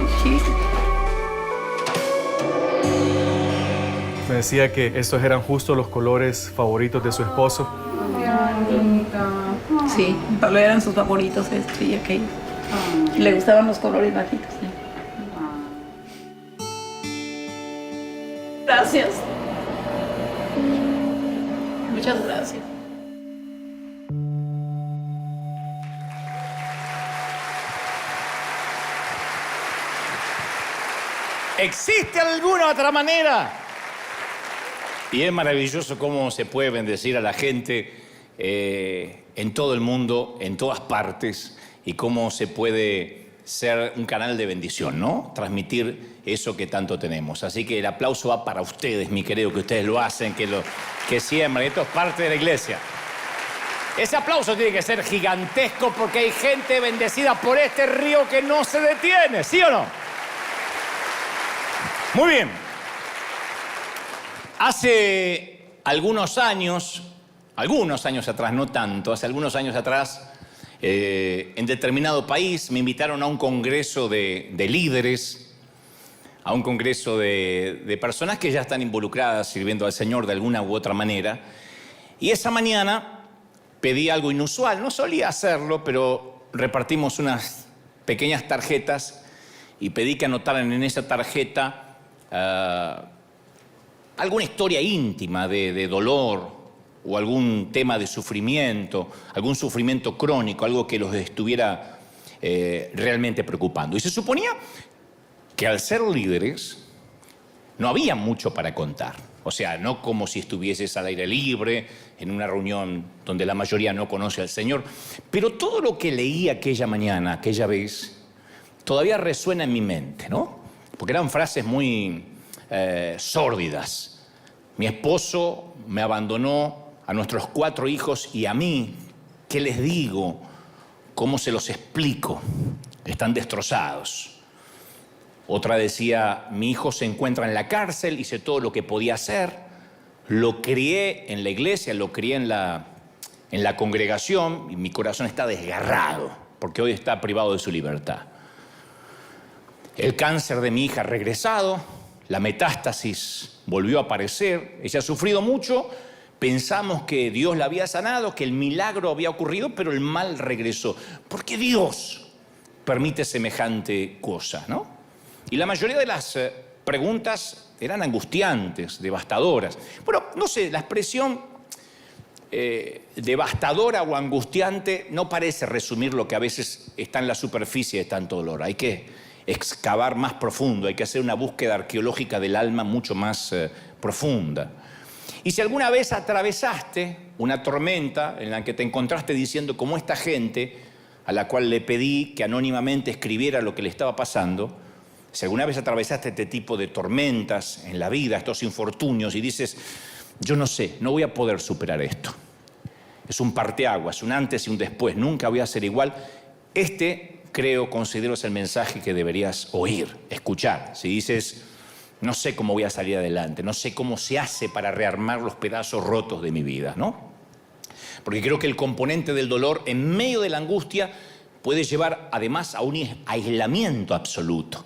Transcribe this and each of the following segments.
muchísimo. Me decía que estos eran justo los colores favoritos de su esposo. Sí, tal eran sus favoritos este y aquello. Le gustaban los colores bajitos. ¿Sí? Gracias. Muchas gracias. ¿Existe alguna otra manera? Y es maravilloso cómo se puede bendecir a la gente en todo el mundo, en todas partes, y cómo se puede ser un canal de bendición, ¿no? Transmitir eso que tanto tenemos. Así que el aplauso va para ustedes, mi querido, que ustedes lo hacen, que siembran. Esto es parte de la iglesia. Ese aplauso tiene que ser gigantesco porque hay gente bendecida por este río que no se detiene, ¿sí o no? Muy bien. Hace algunos años atrás, no tanto, hace algunos años atrás, en determinado país me invitaron a un congreso de líderes, a un congreso de personas que ya están involucradas sirviendo al Señor de alguna u otra manera. Y esa mañana pedí algo inusual, no solía hacerlo, pero repartimos unas pequeñas tarjetas y pedí que anotaran en esa tarjeta alguna historia íntima de dolor o algún tema de sufrimiento, algún sufrimiento crónico, algo que los estuviera realmente preocupando. Y se suponía que al ser líderes no había mucho para contar. O sea, no como si estuvieses al aire libre, en una reunión donde la mayoría no conoce al Señor. Pero todo lo que leí aquella mañana, aquella vez, todavía resuena en mi mente, ¿no? Porque eran frases muy sórdidas. Mi esposo me abandonó, a nuestros 4 hijos y a mí. ¿Qué les digo? ¿Cómo se los explico? Están destrozados. Otra decía, mi hijo se encuentra en la cárcel, hice todo lo que podía hacer, lo crié en la iglesia, lo crié en la congregación y mi corazón está desgarrado porque hoy está privado de su libertad. El cáncer de mi hija ha regresado, la metástasis volvió a aparecer, ella ha sufrido mucho, pensamos que Dios la había sanado, que el milagro había ocurrido, pero el mal regresó. ¿Por qué Dios permite semejante cosa, no? Y la mayoría de las preguntas eran angustiantes, devastadoras. Bueno, no sé, la expresión devastadora o angustiante no parece resumir lo que a veces está en la superficie de tanto dolor. Hay que excavar más profundo, hay que hacer una búsqueda arqueológica del alma mucho más profunda. Y si alguna vez atravesaste una tormenta en la que te encontraste diciendo como esta gente a la cual le pedí que anónimamente escribiera lo que le estaba pasando, si alguna vez atravesaste este tipo de tormentas en la vida, estos infortunios, y dices, yo no sé, no voy a poder superar esto. Es un parteaguas, un antes y un después, nunca voy a ser igual. Considero es el mensaje que deberías oír, escuchar. Si dices, no sé cómo voy a salir adelante, no sé cómo se hace para rearmar los pedazos rotos de mi vida, ¿no? Porque creo que el componente del dolor en medio de la angustia puede llevar además a un aislamiento absoluto.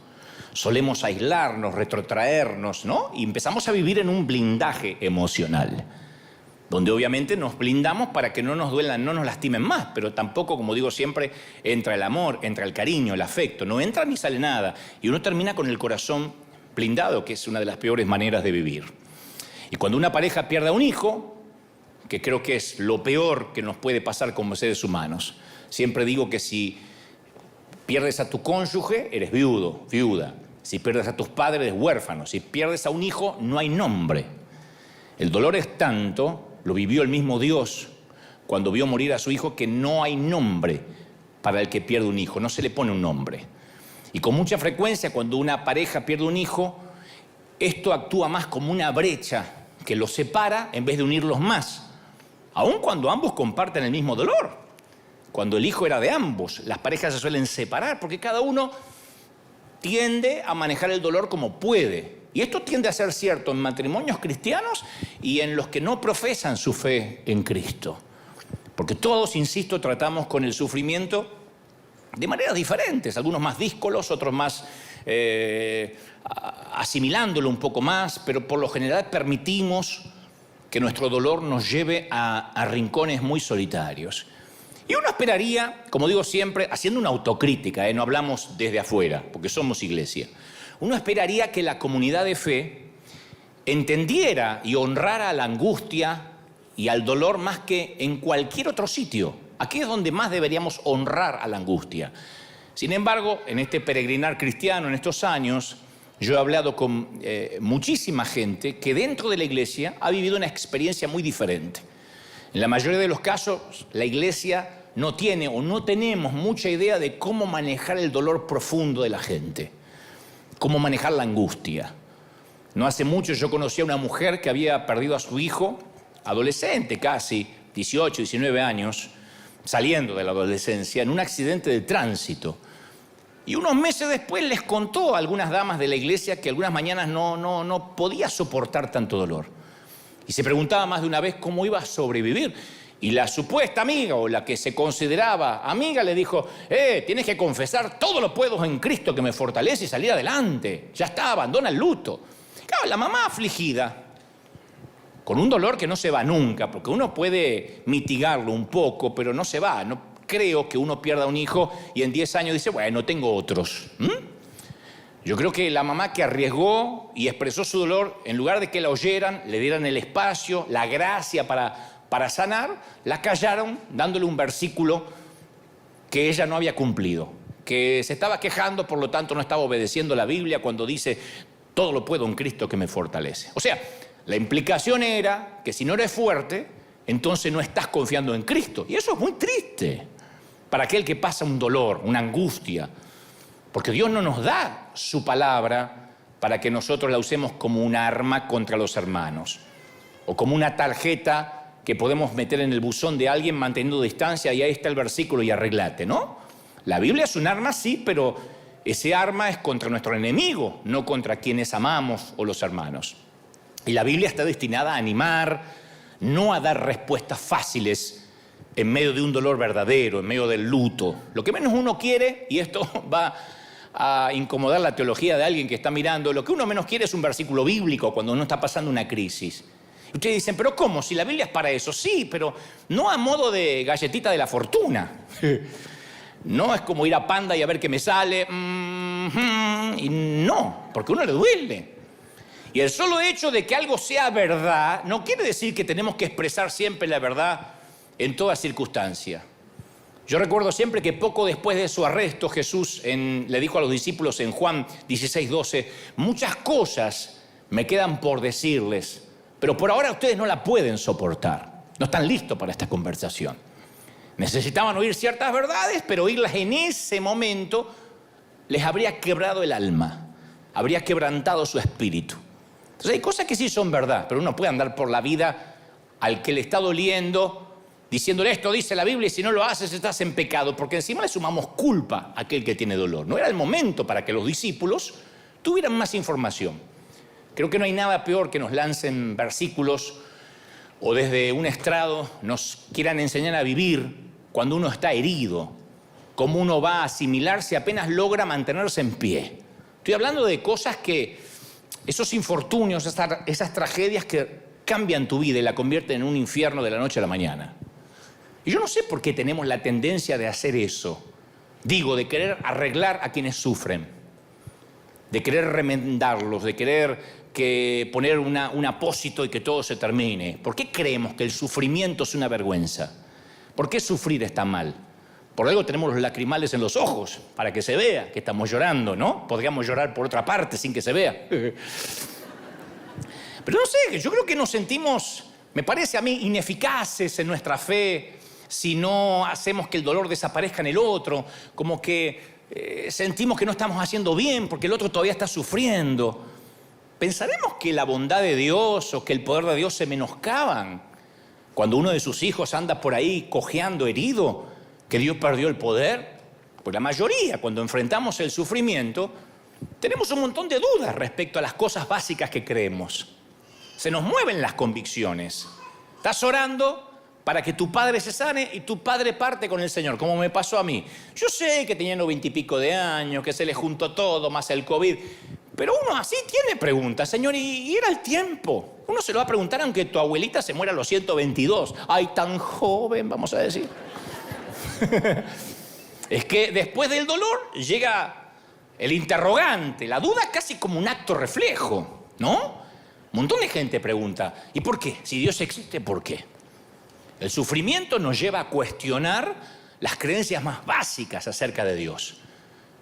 Solemos aislarnos, retrotraernos, ¿no? Y empezamos a vivir en un blindaje emocional, donde obviamente nos blindamos para que no nos duelan, no nos lastimen más, pero tampoco, como digo siempre, entra el amor, entra el cariño, el afecto, no entra ni sale nada. Y uno termina con el corazón blindado, que es una de las peores maneras de vivir. Y cuando una pareja pierde a un hijo, que creo que es lo peor que nos puede pasar como seres humanos, siempre digo que si pierdes a tu cónyuge, eres viudo, viuda. Si pierdes a tus padres, eres huérfano. Si pierdes a un hijo, no hay nombre. El dolor es tanto, lo vivió el mismo Dios cuando vio morir a su hijo, que no hay nombre para el que pierde un hijo, no se le pone un nombre. Y con mucha frecuencia, cuando una pareja pierde un hijo, esto actúa más como una brecha que los separa en vez de unirlos más, aun cuando ambos comparten el mismo dolor. Cuando el hijo era de ambos, las parejas se suelen separar porque cada uno tiende a manejar el dolor como puede. Y esto tiende a ser cierto en matrimonios cristianos y en los que no profesan su fe en Cristo. Porque todos, insisto, tratamos con el sufrimiento de maneras diferentes, algunos más díscolos, otros más asimilándolo un poco más, pero por lo general permitimos que nuestro dolor nos lleve a rincones muy solitarios. Y uno esperaría, como digo siempre, haciendo una autocrítica, no hablamos desde afuera, porque somos iglesia, uno esperaría que la comunidad de fe entendiera y honrara la angustia y al dolor más que en cualquier otro sitio. Aquí es donde más deberíamos honrar a la angustia. Sin embargo, en este peregrinar cristiano, en estos años, yo he hablado con muchísima gente que dentro de la iglesia ha vivido una experiencia muy diferente. En la mayoría de los casos, la iglesia no tiene o no tenemos mucha idea de cómo manejar el dolor profundo de la gente, cómo manejar la angustia. No hace mucho yo conocí a una mujer que había perdido a su hijo, adolescente casi, 18, 19 años, saliendo de la adolescencia, en un accidente de tránsito. Y unos meses después les contó a algunas damas de la iglesia que algunas mañanas no podía soportar tanto dolor. Y se preguntaba más de una vez cómo iba a sobrevivir. Y la supuesta amiga, o la que se consideraba amiga, le dijo, tienes que confesar, todo lo puedo en Cristo que me fortalece y salir adelante. Ya está, abandona el luto. Claro, la mamá afligida, con un dolor que no se va nunca, porque uno puede mitigarlo un poco, pero no se va. No creo que uno pierda un hijo y en 10 años dice, bueno, tengo otros. Yo creo que la mamá que arriesgó y expresó su dolor, en lugar de que la oyeran, le dieran el espacio, la gracia para sanar, la callaron dándole un versículo que ella no había cumplido, que se estaba quejando, por lo tanto no estaba obedeciendo la Biblia cuando dice, todo lo puedo en Cristo que me fortalece. O sea, la implicación era que si no eres fuerte, entonces no estás confiando en Cristo. Y eso es muy triste para aquel que pasa un dolor, una angustia. Porque Dios no nos da su palabra para que nosotros la usemos como un arma contra los hermanos. O como una tarjeta que podemos meter en el buzón de alguien manteniendo distancia y ahí está el versículo y arreglate, ¿no? La Biblia es un arma, sí, pero ese arma es contra nuestro enemigo, no contra quienes amamos o los hermanos. Y la Biblia está destinada a animar, no a dar respuestas fáciles en medio de un dolor verdadero, en medio del luto. Lo que menos uno quiere, y esto va a incomodar la teología de alguien que está mirando, lo que uno menos quiere es un versículo bíblico cuando uno está pasando una crisis. Y ustedes dicen, ¿pero cómo? Si la Biblia es para eso. Sí, pero no a modo de galletita de la fortuna. No es como ir a Panda y a ver qué me sale. Y no, porque a uno le duele. Y el solo hecho de que algo sea verdad no quiere decir que tenemos que expresar siempre la verdad en toda circunstancia. Yo recuerdo siempre que poco después de su arresto Jesús le dijo a los discípulos en Juan 16:12, muchas cosas me quedan por decirles, pero por ahora ustedes no la pueden soportar. No están listos para esta conversación. Necesitaban oír ciertas verdades, pero oírlas en ese momento les habría quebrado el alma, habría quebrantado su espíritu. Entonces hay cosas que sí son verdad, pero uno puede andar por la vida al que le está doliendo, diciéndole esto dice la Biblia y si no lo haces estás en pecado, porque encima le sumamos culpa a aquel que tiene dolor. No era el momento para que los discípulos tuvieran más información. Creo que no hay nada peor que nos lancen versículos o desde un estrado nos quieran enseñar a vivir cuando uno está herido, cómo uno va a asimilarse apenas logra mantenerse en pie. Estoy hablando de cosas que, esos infortunios, esas tragedias que cambian tu vida y la convierten en un infierno de la noche a la mañana. Y yo no sé por qué tenemos la tendencia de hacer eso. Digo, de querer arreglar a quienes sufren, de querer remendarlos, de querer poner un apósito y que todo se termine. ¿Por qué creemos que el sufrimiento es una vergüenza? ¿Por qué sufrir está mal? Por algo tenemos los lacrimales en los ojos, para que se vea que estamos llorando, ¿no? Podríamos llorar por otra parte sin que se vea. Pero no sé, yo creo que nos sentimos, me parece a mí, ineficaces en nuestra fe si no hacemos que el dolor desaparezca en el otro, como que sentimos que no estamos haciendo bien porque el otro todavía está sufriendo. ¿Pensaremos que la bondad de Dios o que el poder de Dios se menoscaban cuando uno de sus hijos anda por ahí cojeando herido, que Dios perdió el poder? Pues la mayoría, cuando enfrentamos el sufrimiento, tenemos un montón de dudas respecto a las cosas básicas que creemos. Se nos mueven las convicciones. Estás orando, para que tu padre se sane y tu padre parte con el Señor, como me pasó a mí. Yo sé que teniendo 20 y pico de años, que se le juntó todo, más el COVID, pero uno así tiene preguntas, Señor, y era el tiempo. Uno se lo va a preguntar aunque tu abuelita se muera a los 122. Ay, tan joven, vamos a decir. Es que después del dolor llega el interrogante, la duda casi como un acto reflejo, ¿no? Un montón de gente pregunta, ¿y por qué? Si Dios existe, ¿por qué? El sufrimiento nos lleva a cuestionar las creencias más básicas acerca de Dios.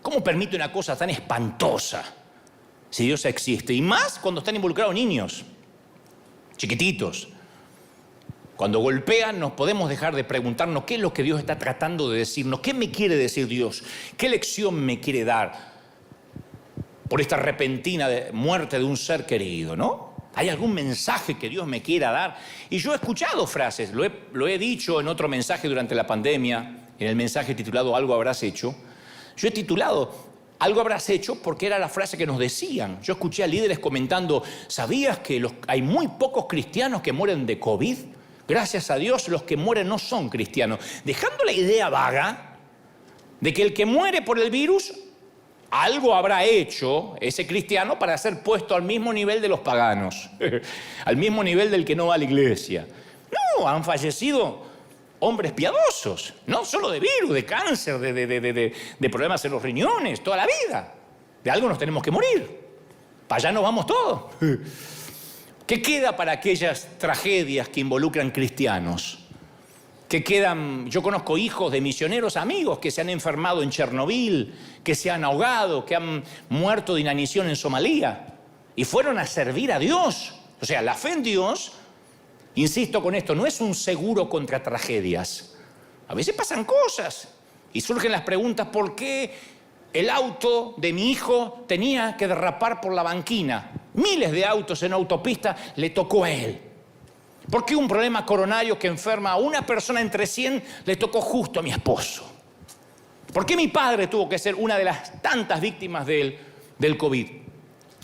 ¿Cómo permite una cosa tan espantosa si Dios existe? Y más cuando están involucrados niños, chiquititos. Cuando golpean, nos podemos dejar de preguntarnos qué es lo que Dios está tratando de decirnos, qué me quiere decir Dios, qué lección me quiere dar por esta repentina muerte de un ser querido, ¿no? ¿Hay algún mensaje que Dios me quiera dar? Y yo he escuchado frases, lo he dicho en otro mensaje durante la pandemia, en el mensaje titulado Algo habrás hecho. Yo he titulado Algo habrás hecho porque era la frase que nos decían. Yo escuché a líderes comentando, ¿sabías que hay muy pocos cristianos que mueren de COVID? Gracias a Dios, los que mueren no son cristianos. Dejando la idea vaga de que el que muere por el virus, algo habrá hecho ese cristiano para ser puesto al mismo nivel de los paganos, al mismo nivel del que no va a la iglesia. No, han fallecido hombres piadosos, no solo de virus, de cáncer, de problemas en los riñones, toda la vida. De algo nos tenemos que morir. Para allá nos vamos todos. ¿Qué queda para aquellas tragedias que involucran cristianos? ¿Qué quedan? Yo conozco hijos de misioneros amigos que se han enfermado en Chernobyl, que se han ahogado, que han muerto de inanición en Somalia y fueron a servir a Dios. O sea, la fe en Dios, insisto con esto, no es un seguro contra tragedias. A veces pasan cosas y surgen las preguntas, ¿por qué el auto de mi hijo tenía que derrapar por la banquina? Miles de autos en autopista le tocó a él. ¿Por qué un problema coronario que enferma a una persona entre 100 le tocó justo a mi esposo? ¿Por qué mi padre tuvo que ser una de las tantas víctimas del COVID?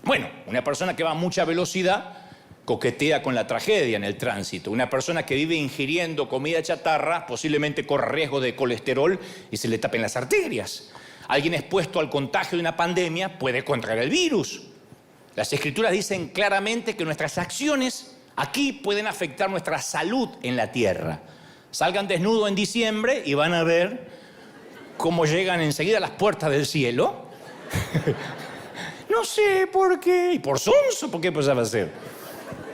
Bueno, una persona que va a mucha velocidad coquetea con la tragedia en el tránsito. Una persona que vive ingiriendo comida chatarra posiblemente corre riesgo de colesterol y se le tapen las arterias. Alguien expuesto al contagio de una pandemia puede contraer el virus. Las Escrituras dicen claramente que nuestras acciones aquí pueden afectar nuestra salud en la tierra. Salgan desnudos en diciembre y van a ver cómo llegan enseguida a las puertas del cielo. No sé por qué. Y por sonso, ¿por qué va a ser?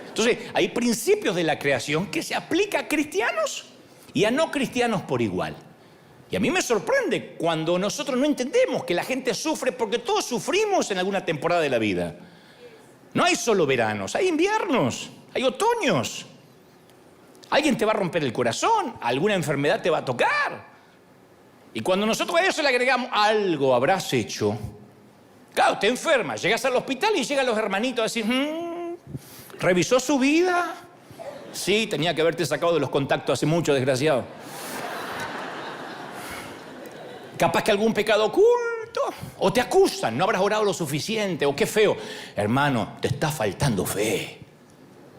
Entonces, hay principios de la creación que se aplican a cristianos y a no cristianos por igual. Y a mí me sorprende cuando nosotros no entendemos que la gente sufre porque todos sufrimos en alguna temporada de la vida. No hay solo veranos, hay inviernos. Hay otoños. Alguien te va a romper el corazón, alguna enfermedad te va a tocar. Y cuando nosotros a eso le agregamos algo habrás hecho, claro, te enfermas, llegas al hospital y llegan los hermanitos a decir, ¿revisó su vida? Sí, tenía que haberte sacado de los contactos hace mucho, desgraciado. Capaz que algún pecado oculto, o te acusan, no habrás orado lo suficiente, o qué feo. Hermano, te está faltando fe.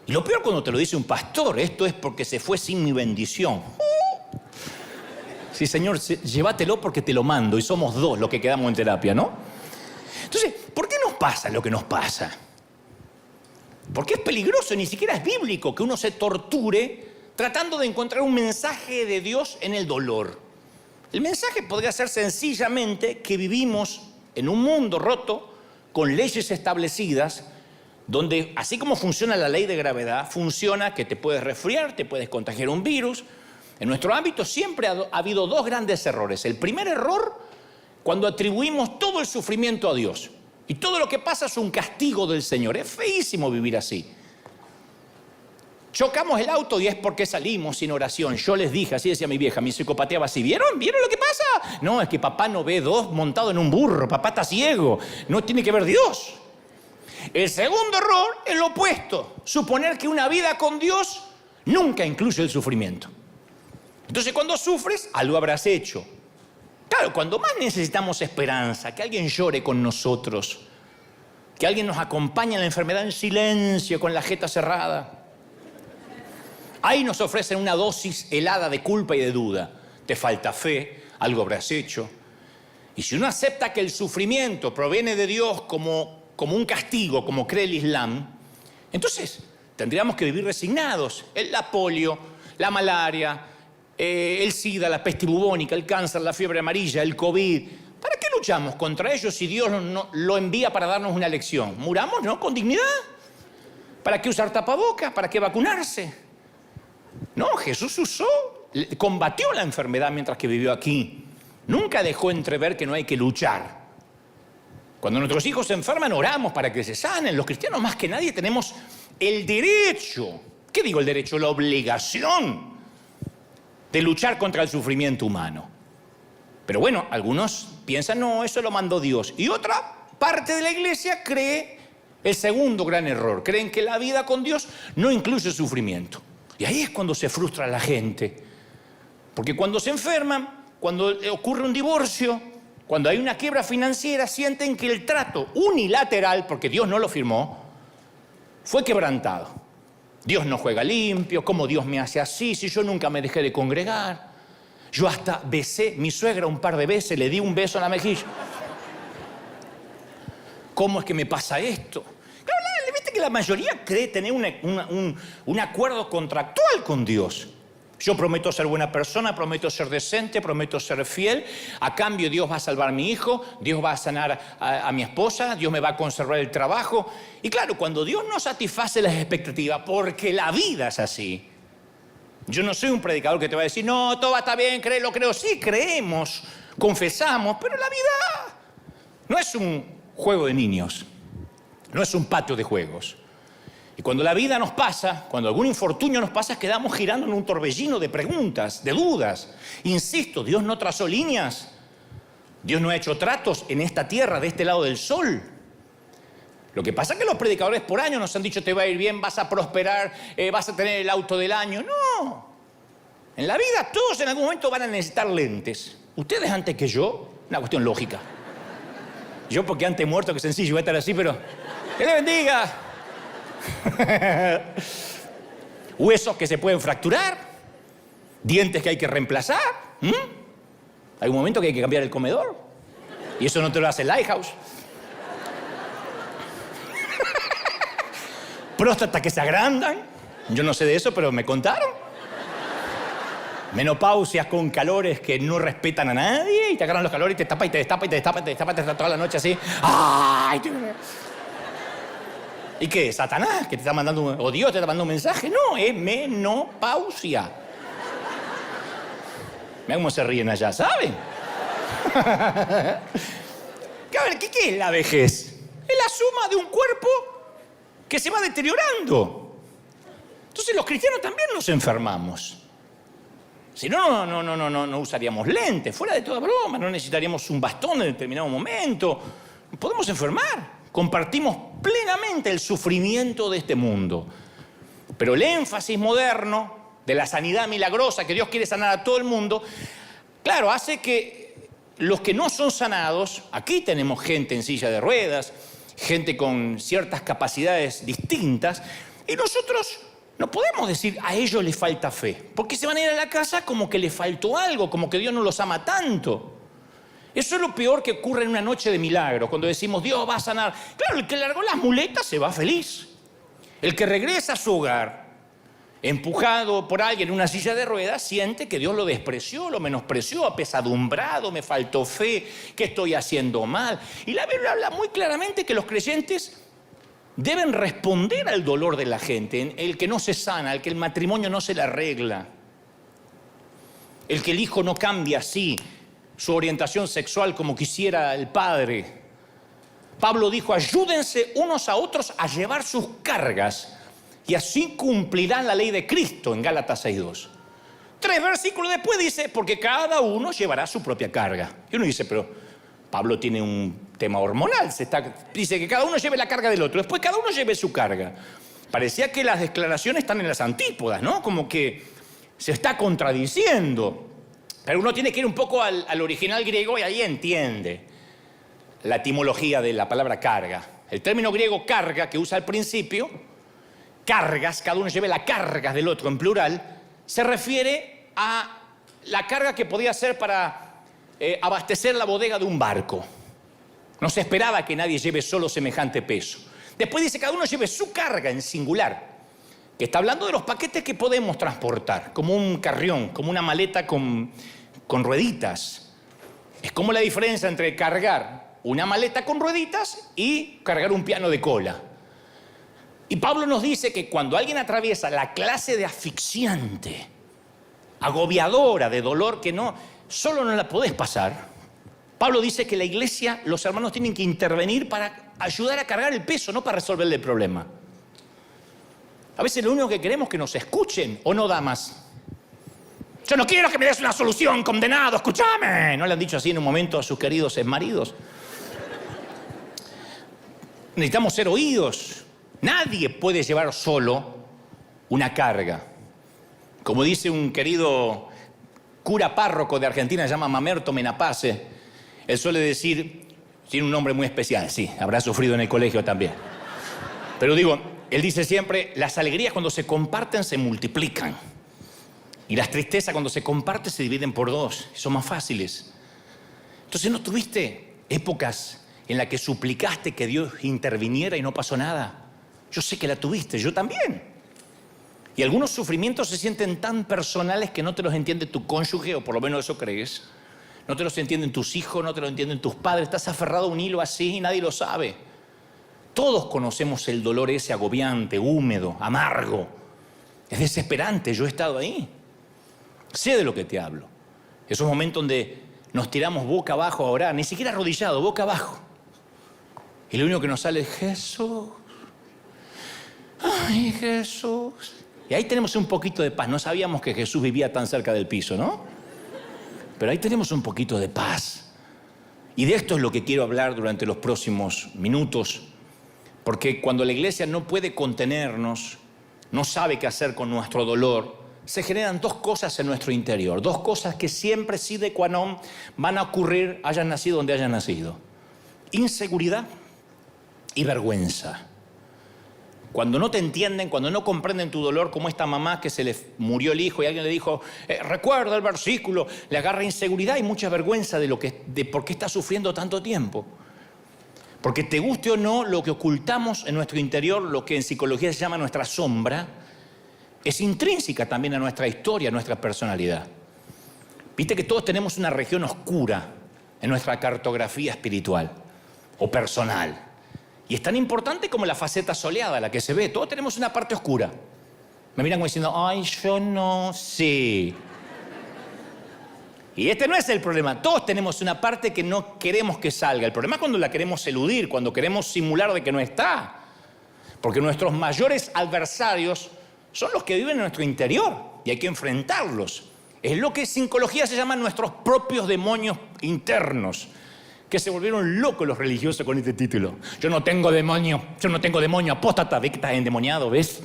Y lo peor cuando te lo dice un pastor, esto es porque se fue sin mi bendición. Sí, Señor, llévatelo porque te lo mando y somos dos los que quedamos en terapia, ¿no? Entonces, ¿por qué nos pasa lo que nos pasa? Porque es peligroso, ni siquiera es bíblico que uno se torture tratando de encontrar un mensaje de Dios en el dolor. El mensaje podría ser sencillamente que vivimos en un mundo roto, con leyes establecidas, donde, así como funciona la ley de gravedad, funciona que te puedes resfriar, te puedes contagiar un virus. En nuestro ámbito siempre ha habido dos grandes errores. El primer error, cuando atribuimos todo el sufrimiento a Dios. Y todo lo que pasa es un castigo del Señor. Es feísimo vivir así. Chocamos el auto y es porque salimos sin oración. Yo les dije, así decía mi vieja, mi psicopateaba así. ¿Vieron? ¿Vieron lo que pasa? No, es que papá no ve dos montados en un burro. Papá está ciego. No tiene que ver Dios. El segundo error es lo opuesto, suponer que una vida con Dios nunca incluye el sufrimiento. Entonces, cuando sufres, algo habrás hecho. Claro, cuando más necesitamos esperanza, que alguien llore con nosotros, que alguien nos acompañe en la enfermedad en silencio, con la jeta cerrada. Ahí nos ofrecen una dosis helada de culpa y de duda. Te falta fe, algo habrás hecho. Y si uno acepta que el sufrimiento proviene de Dios como un castigo, como cree el Islam, entonces tendríamos que vivir resignados. La polio, la malaria, el SIDA, la peste bubónica, el cáncer, la fiebre amarilla, el COVID. ¿Para qué luchamos contra ellos si Dios lo envía para darnos una lección? Muramos, ¿no? Con dignidad. ¿Para qué usar tapabocas? ¿Para qué vacunarse? No, Jesús combatió la enfermedad mientras que vivió aquí. Nunca dejó entrever que no hay que luchar. Cuando nuestros hijos se enferman, oramos para que se sanen. Los cristianos más que nadie tenemos el derecho, ¿qué digo el derecho? La obligación de luchar contra el sufrimiento humano. Pero bueno, algunos piensan, no, eso lo mandó Dios. Y otra parte de la iglesia cree el segundo gran error. Creen que la vida con Dios no incluye sufrimiento. Y ahí es cuando se frustra la gente. Porque cuando se enferman, cuando ocurre un divorcio, cuando hay una quiebra financiera, sienten que el trato unilateral, porque Dios no lo firmó, fue quebrantado. Dios no juega limpio, ¿cómo Dios me hace así? Si yo nunca me dejé de congregar. Yo hasta besé a mi suegra un par de veces, le di un beso en la mejilla. ¿Cómo es que me pasa esto? Claro, viste que la mayoría cree tener un acuerdo contractual con Dios. Yo prometo ser buena persona, prometo ser decente, prometo ser fiel. A cambio, Dios va a salvar a mi hijo, Dios va a sanar a mi esposa, Dios me va a conservar el trabajo. Y claro, cuando Dios no satisface las expectativas, porque la vida es así. Yo no soy un predicador que te va a decir, no, todo está bien, créelo, creo. Sí, creemos, confesamos, pero la vida no es un juego de niños, no es un patio de juegos. Y cuando la vida nos pasa, cuando algún infortunio nos pasa, quedamos girando en un torbellino de preguntas, de dudas. Insisto, Dios no trazó líneas. Dios no ha hecho tratos en esta tierra, de este lado del sol. Lo que pasa es que los predicadores por año nos han dicho, te va a ir bien, vas a prosperar, vas a tener el auto del año. No. En la vida todos en algún momento van a necesitar lentes. Ustedes antes que yo, una cuestión lógica. Yo porque antes muerto, que sencillo, voy a estar así, pero ¡que le bendiga! Huesos que se pueden fracturar, dientes que hay que reemplazar. Hay un momento que hay que cambiar el comedor y eso no te lo hace Lighthouse. Próstatas que se agrandan, yo no sé de eso, pero me contaron. Menopausias con calores que no respetan a nadie y te agarran los calores y te tapan y te destapan y te destapan y te destapan, te destapan toda la noche así. ¡Ay! ¿Y qué? ¿Satanás que te está mandando o Dios te está mandando un mensaje? No, es menopausia. Mira cómo se ríen allá, ¿saben? A ver, ¿qué es la vejez? Es la suma de un cuerpo que se va deteriorando. Entonces los cristianos también nos enfermamos. Si no, no usaríamos lentes, fuera de toda broma, no necesitaríamos un bastón en determinado momento. Podemos enfermar. Compartimos plenamente el sufrimiento de este mundo. Pero el énfasis moderno de la sanidad milagrosa, que Dios quiere sanar a todo el mundo, claro, hace que los que no son sanados, aquí tenemos gente en silla de ruedas, gente con ciertas capacidades distintas, y nosotros no podemos decir a ellos les falta fe, porque se van a ir a la casa como que les faltó algo, como que Dios no los ama tanto. Eso es lo peor que ocurre en una noche de milagros, cuando decimos Dios va a sanar. Claro, el que largó las muletas se va feliz. El que regresa a su hogar, empujado por alguien en una silla de ruedas, siente que Dios lo despreció, lo menospreció, apesadumbrado, me faltó fe, que estoy haciendo mal. Y la Biblia habla muy claramente que los creyentes deben responder al dolor de la gente, el que no se sana, el que el matrimonio no se le arregla, el que el hijo no cambia así su orientación sexual como quisiera el padre. Pablo dijo, ayúdense unos a otros a llevar sus cargas y así cumplirán la ley de Cristo en Gálatas 6:2. 3 versículos después dice, porque cada uno llevará su propia carga. Y uno dice, pero Pablo tiene un tema hormonal, dice que cada uno lleve la carga del otro, después cada uno lleve su carga. Parecía que las declaraciones están en las antípodas, ¿no? Como que se está contradiciendo. Pero uno tiene que ir un poco al original griego y ahí entiende la etimología de la palabra carga. El término griego carga que usa al principio cargas, cada uno lleve la carga del otro en plural, se refiere a la carga que podía ser para abastecer la bodega de un barco. No se esperaba que nadie lleve solo semejante peso. Después dice, cada uno lleve su carga en singular, que está hablando de los paquetes que podemos transportar, como un carrión, como una maleta con rueditas. Es como la diferencia entre cargar una maleta con rueditas y cargar un piano de cola. Y Pablo nos dice que cuando alguien atraviesa la clase de asfixiante, agobiadora, de dolor que solo no la podés pasar, Pablo dice que la iglesia, los hermanos tienen que intervenir para ayudar a cargar el peso, no para resolverle el problema. A veces lo único que queremos es que nos escuchen, ¿o no, damas? Yo no quiero que me des una solución, condenado, escúchame. ¿No le han dicho así en un momento a sus queridos exmaridos? Necesitamos ser oídos. Nadie puede llevar solo una carga. Como dice un querido cura párroco de Argentina, se llama Mamerto Menapace, él suele decir, tiene un nombre muy especial, sí, habrá sufrido en el colegio también. Pero digo, él dice siempre, las alegrías cuando se comparten se multiplican. Y las tristezas cuando se comparten se dividen por dos, son más fáciles. Entonces, ¿no tuviste épocas en las que suplicaste que Dios interviniera y no pasó nada? Yo sé que la tuviste, yo también. Y algunos sufrimientos se sienten tan personales que no te los entiende tu cónyuge, o por lo menos eso crees. No te los entienden tus hijos, no te los entienden tus padres. Estás aferrado a un hilo así y nadie lo sabe. Todos conocemos el dolor ese agobiante, húmedo, amargo. Es desesperante, yo he estado ahí. Sé de lo que te hablo. Esos momentos donde nos tiramos boca abajo a orar, ni siquiera arrodillado, boca abajo. Y lo único que nos sale es Jesús. Ay, Jesús. Y ahí tenemos un poquito de paz. No sabíamos que Jesús vivía tan cerca del piso, ¿no? Pero ahí tenemos un poquito de paz. Y de esto es lo que quiero hablar durante los próximos minutos. Porque cuando la iglesia no puede contenernos, no sabe qué hacer con nuestro dolor, se generan dos cosas en nuestro interior. Dos cosas que siempre, sine qua non, van a ocurrir, hayan nacido donde hayan nacido. Inseguridad y vergüenza. Cuando no te entienden, cuando no comprenden tu dolor, como esta mamá que se le murió el hijo y alguien le dijo, recuerda el versículo, le agarra inseguridad y mucha vergüenza de por qué está sufriendo tanto tiempo. Porque te guste o no, lo que ocultamos en nuestro interior, lo que en psicología se llama nuestra sombra, es intrínseca también a nuestra historia, a nuestra personalidad. Viste que todos tenemos una región oscura en nuestra cartografía espiritual o personal. Y es tan importante como la faceta soleada, la que se ve. Todos tenemos una parte oscura. Me miran como diciendo, ay, yo no sé. Y este no es el problema. Todos tenemos una parte que no queremos que salga. El problema es cuando la queremos eludir, cuando queremos simular de que no está. Porque nuestros mayores adversarios son los que viven en nuestro interior y hay que enfrentarlos. Es lo que en psicología se llama nuestros propios demonios internos. Que se volvieron locos los religiosos con este título. Yo no tengo demonio, apóstata, ve que estás endemoniado, ¿ves?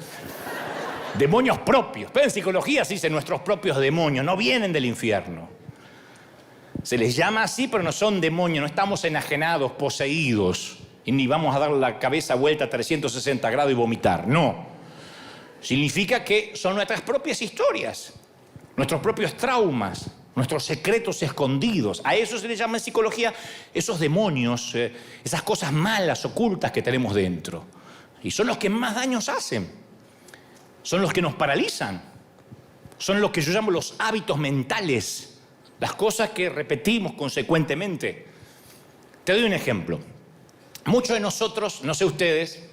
Demonios propios. Pero en psicología se dice nuestros propios demonios, no vienen del infierno. Se les llama así, pero no son demonios, no estamos enajenados, poseídos, y ni vamos a dar la cabeza vuelta a 360 grados y vomitar, no. Significa que son nuestras propias historias, nuestros propios traumas, nuestros secretos escondidos. A eso se le llama en psicología esos demonios, esas cosas malas, ocultas que tenemos dentro. Y son los que más daños hacen. Son los que nos paralizan. Son los que yo llamo los hábitos mentales. Las cosas que repetimos consecuentemente. Te doy un ejemplo. Muchos de nosotros, no sé ustedes,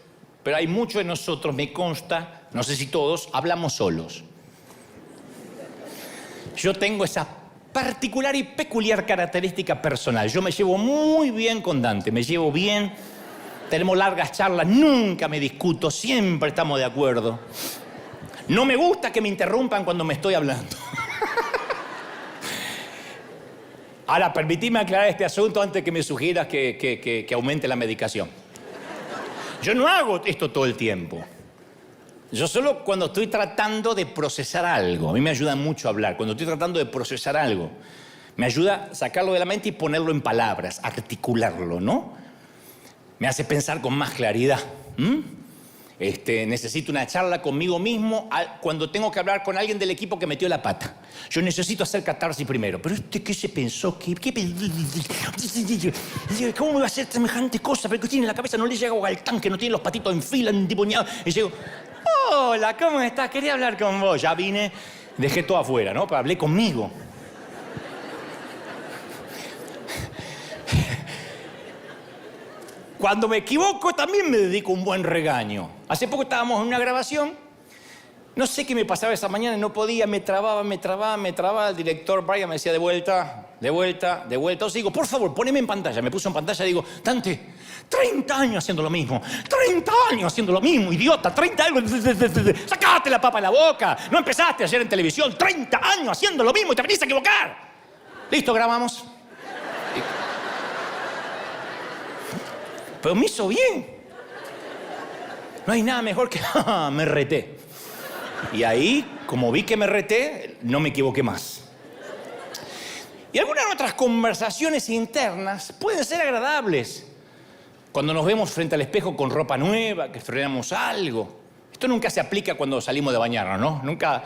pero hay muchos de nosotros, me consta, no sé si todos, hablamos solos. Yo tengo esa particular y peculiar característica personal. Yo me llevo muy bien con Dante, me llevo bien, tenemos largas charlas, nunca me discuto, siempre estamos de acuerdo. No me gusta que me interrumpan cuando me estoy hablando. Ahora, permitidme aclarar este asunto antes que me sugieras que aumente la medicación. Yo no hago esto todo el tiempo. Yo solo cuando estoy tratando de procesar algo, a mí me ayuda mucho hablar, cuando estoy tratando de procesar algo, me ayuda a sacarlo de la mente y ponerlo en palabras, articularlo, ¿no? Me hace pensar con más claridad. Necesito una charla conmigo mismo cuando tengo que hablar con alguien del equipo que metió la pata. Yo necesito hacer catarsis primero. Pero ¿qué se pensó? ¿Cómo me va a hacer semejante cosa? Pero que tiene en la cabeza, no le llega agua al tanque, no tiene los patitos en fila, endimoniados. Y llego, hola, ¿cómo estás? Quería hablar con vos. Ya vine, dejé todo afuera, ¿no? Pero hablé conmigo. Cuando me equivoco, también me dedico un buen regaño. Hace poco estábamos en una grabación. No sé qué me pasaba esa mañana, no podía, me trababa. El director Brian me decía, de vuelta. Entonces digo, por favor, poneme en pantalla. Me puso en pantalla y digo, Dante, 30 años haciendo lo mismo. 30 años haciendo lo mismo, idiota. 30 años. Sacate la papa en la boca. No empezaste ayer en televisión. 30 años haciendo lo mismo y te venís a equivocar. Listo, grabamos. Pero me hizo bien. No hay nada mejor que me reté. Y ahí, como vi que me reté, no me equivoqué más. Y algunas otras conversaciones internas pueden ser agradables. Cuando nos vemos frente al espejo con ropa nueva, que estrenamos algo. Esto nunca se aplica cuando salimos de bañarnos, ¿no? Nunca.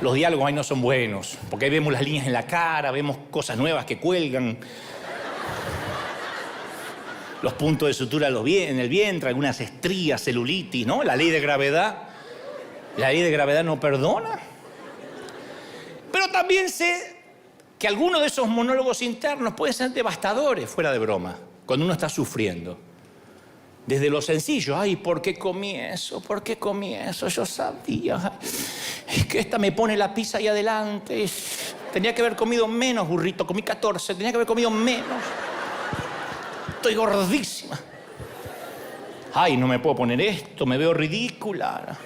Los diálogos ahí no son buenos. Porque ahí vemos las líneas en la cara, vemos cosas nuevas que cuelgan. Los puntos de sutura en el vientre, algunas estrías, celulitis, ¿no? La ley de gravedad. La ley de gravedad no perdona. Pero también sé que algunos de esos monólogos internos pueden ser devastadores, fuera de broma, cuando uno está sufriendo. Desde lo sencillo, ay, ¿por qué comí eso? ¿Por qué comí eso? Yo sabía. Es que esta me pone la pizza ahí adelante. Tenía que haber comido menos, burrito. Comí 14, tenía que haber comido menos. Estoy gordísima. Ay, no me puedo poner esto, me veo ridícula.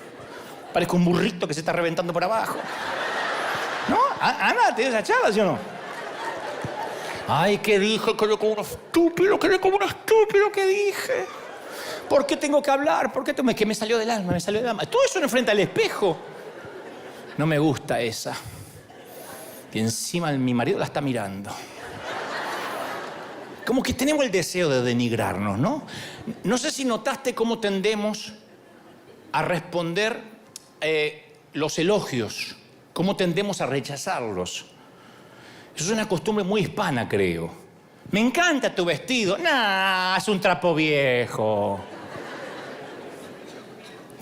Parezco un burrito que se está reventando por abajo. ¿No? Ana, ¿te dio esa charla, sí o no? Ay, ¿qué dije? Quedé como un estúpido, ¿qué dije? ¿Por qué tengo que hablar? ¿Por qué que me salió del alma, Todo eso no enfrenta al espejo. No me gusta esa. Y encima mi marido la está mirando. Como que tenemos el deseo de denigrarnos, ¿no? No sé si notaste cómo tendemos a responder los elogios, cómo tendemos a rechazarlos. Eso es una costumbre muy hispana, creo. Me encanta tu vestido. Nah, es un trapo viejo.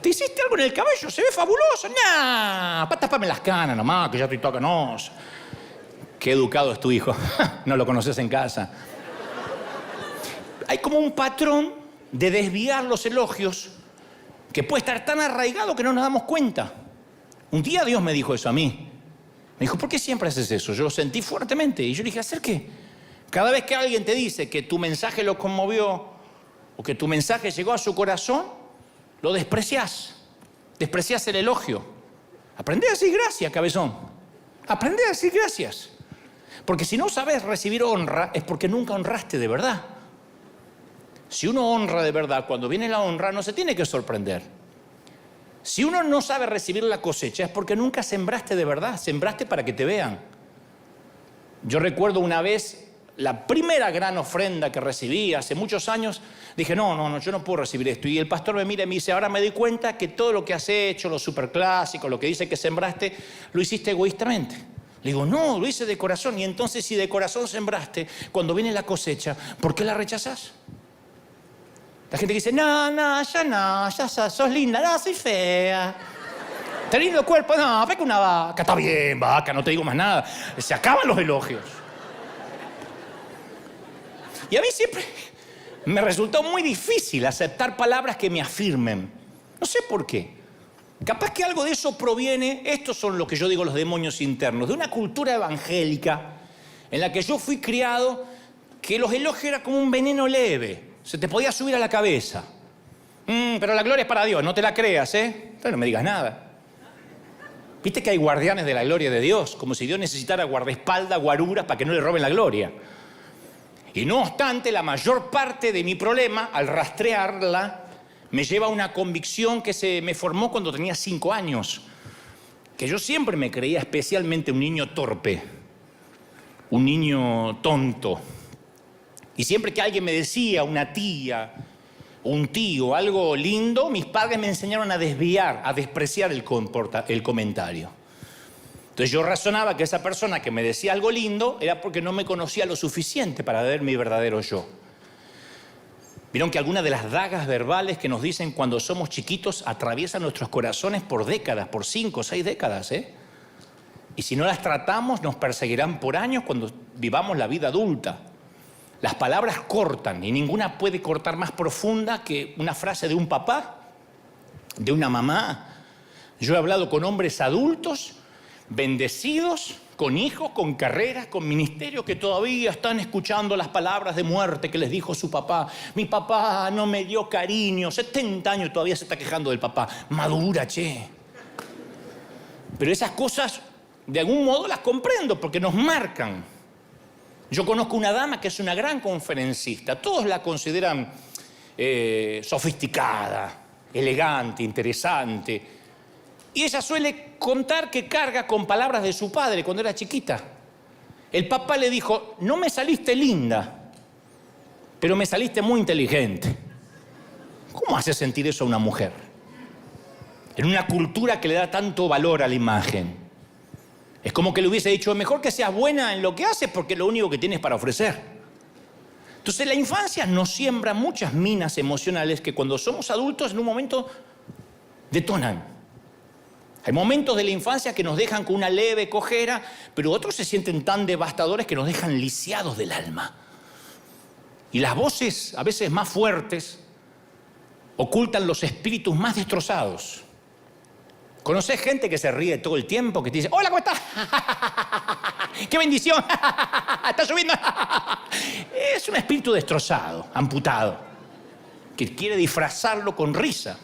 ¿Te hiciste algo en el cabello? Se ve fabuloso. Nah, tápame las canas nomás, que ya estoy toda canosa. Qué educado es tu hijo. No lo conoces en casa. Hay como un patrón de desviar los elogios que puede estar tan arraigado que no nos damos cuenta. Un día Dios me dijo eso a mí. Me dijo, ¿por qué siempre haces eso? Yo lo sentí fuertemente. Y yo le dije, ¿hacer qué? Cada vez que alguien te dice que tu mensaje lo conmovió o que tu mensaje llegó a su corazón, lo despreciás. Despreciás el elogio. Aprende a decir gracias, cabezón. Aprende a decir gracias. Porque si no sabes recibir honra, es porque nunca honraste de verdad. Si uno honra de verdad, cuando viene la honra, no se tiene que sorprender. Si uno no sabe recibir la cosecha, es porque nunca sembraste de verdad. Sembraste para que te vean. Yo recuerdo una vez, la primera gran ofrenda que recibí hace muchos años, dije, no, yo no puedo recibir esto. Y el pastor me mira y me dice, ahora me doy cuenta que todo lo que has hecho, lo superclásico, lo que dice que sembraste, lo hiciste egoístamente. Le digo, no, lo hice de corazón. Y entonces, si de corazón sembraste, cuando viene la cosecha, ¿por qué la rechazás? La gente dice, no, ya sos linda, no, soy fea. ¿Tenés lindo cuerpo? No, ve que una vaca. Está bien, vaca, no te digo más nada. Se acaban los elogios. Y a mí siempre me resultó muy difícil aceptar palabras que me afirmen. No sé por qué. Capaz que algo de eso proviene, estos son lo que yo digo los demonios internos, de una cultura evangélica en la que yo fui criado, que los elogios eran como un veneno leve. Se te podía subir a la cabeza. Pero la gloria es para Dios, no te la creas, ¿eh? Entonces no me digas nada. Viste que hay guardianes de la gloria de Dios, como si Dios necesitara guardaespaldas, guaruras, para que no le roben la gloria. Y no obstante, la mayor parte de mi problema, al rastrearla, me lleva a una convicción que se me formó cuando tenía 5 años. Que yo siempre me creía especialmente un niño torpe, un niño tonto. Y siempre que alguien me decía, una tía, un tío, algo lindo, mis padres me enseñaron a desviar, a despreciar el comentario. Entonces yo razonaba que esa persona que me decía algo lindo era porque no me conocía lo suficiente para ver mi verdadero yo. Vieron que algunas de las dagas verbales que nos dicen cuando somos chiquitos atraviesan nuestros corazones por décadas, por 5 o 6 décadas, ¿eh? Y si no las tratamos, nos perseguirán por años cuando vivamos la vida adulta. Las palabras cortan y ninguna puede cortar más profunda que una frase de un papá, de una mamá. Yo he hablado con hombres adultos, bendecidos, con hijos, con carreras, con ministerios que todavía están escuchando las palabras de muerte que les dijo su papá. Mi papá no me dio cariño, 70 años todavía se está quejando del papá. Madura, che. Pero esas cosas, de algún modo las comprendo porque nos marcan. Yo conozco una dama que es una gran conferencista. Todos la consideran sofisticada, elegante, interesante. Y ella suele contar que carga con palabras de su padre cuando era chiquita. El papá le dijo, no me saliste linda, pero me saliste muy inteligente. ¿Cómo hace sentir eso a una mujer? En una cultura que le da tanto valor a la imagen. Es como que le hubiese dicho, mejor que seas buena en lo que haces porque es lo único que tienes para ofrecer. Entonces la infancia nos siembra muchas minas emocionales que cuando somos adultos en un momento detonan. Hay momentos de la infancia que nos dejan con una leve cojera, pero otros se sienten tan devastadores que nos dejan lisiados del alma. Y las voces, a veces más fuertes, ocultan los espíritus más destrozados. ¿Conocés gente que se ríe todo el tiempo, que te dice, hola, ¿cómo estás? ¡Qué bendición! ¡Está lloviendo! Es un espíritu destrozado, amputado, que quiere disfrazarlo con risa.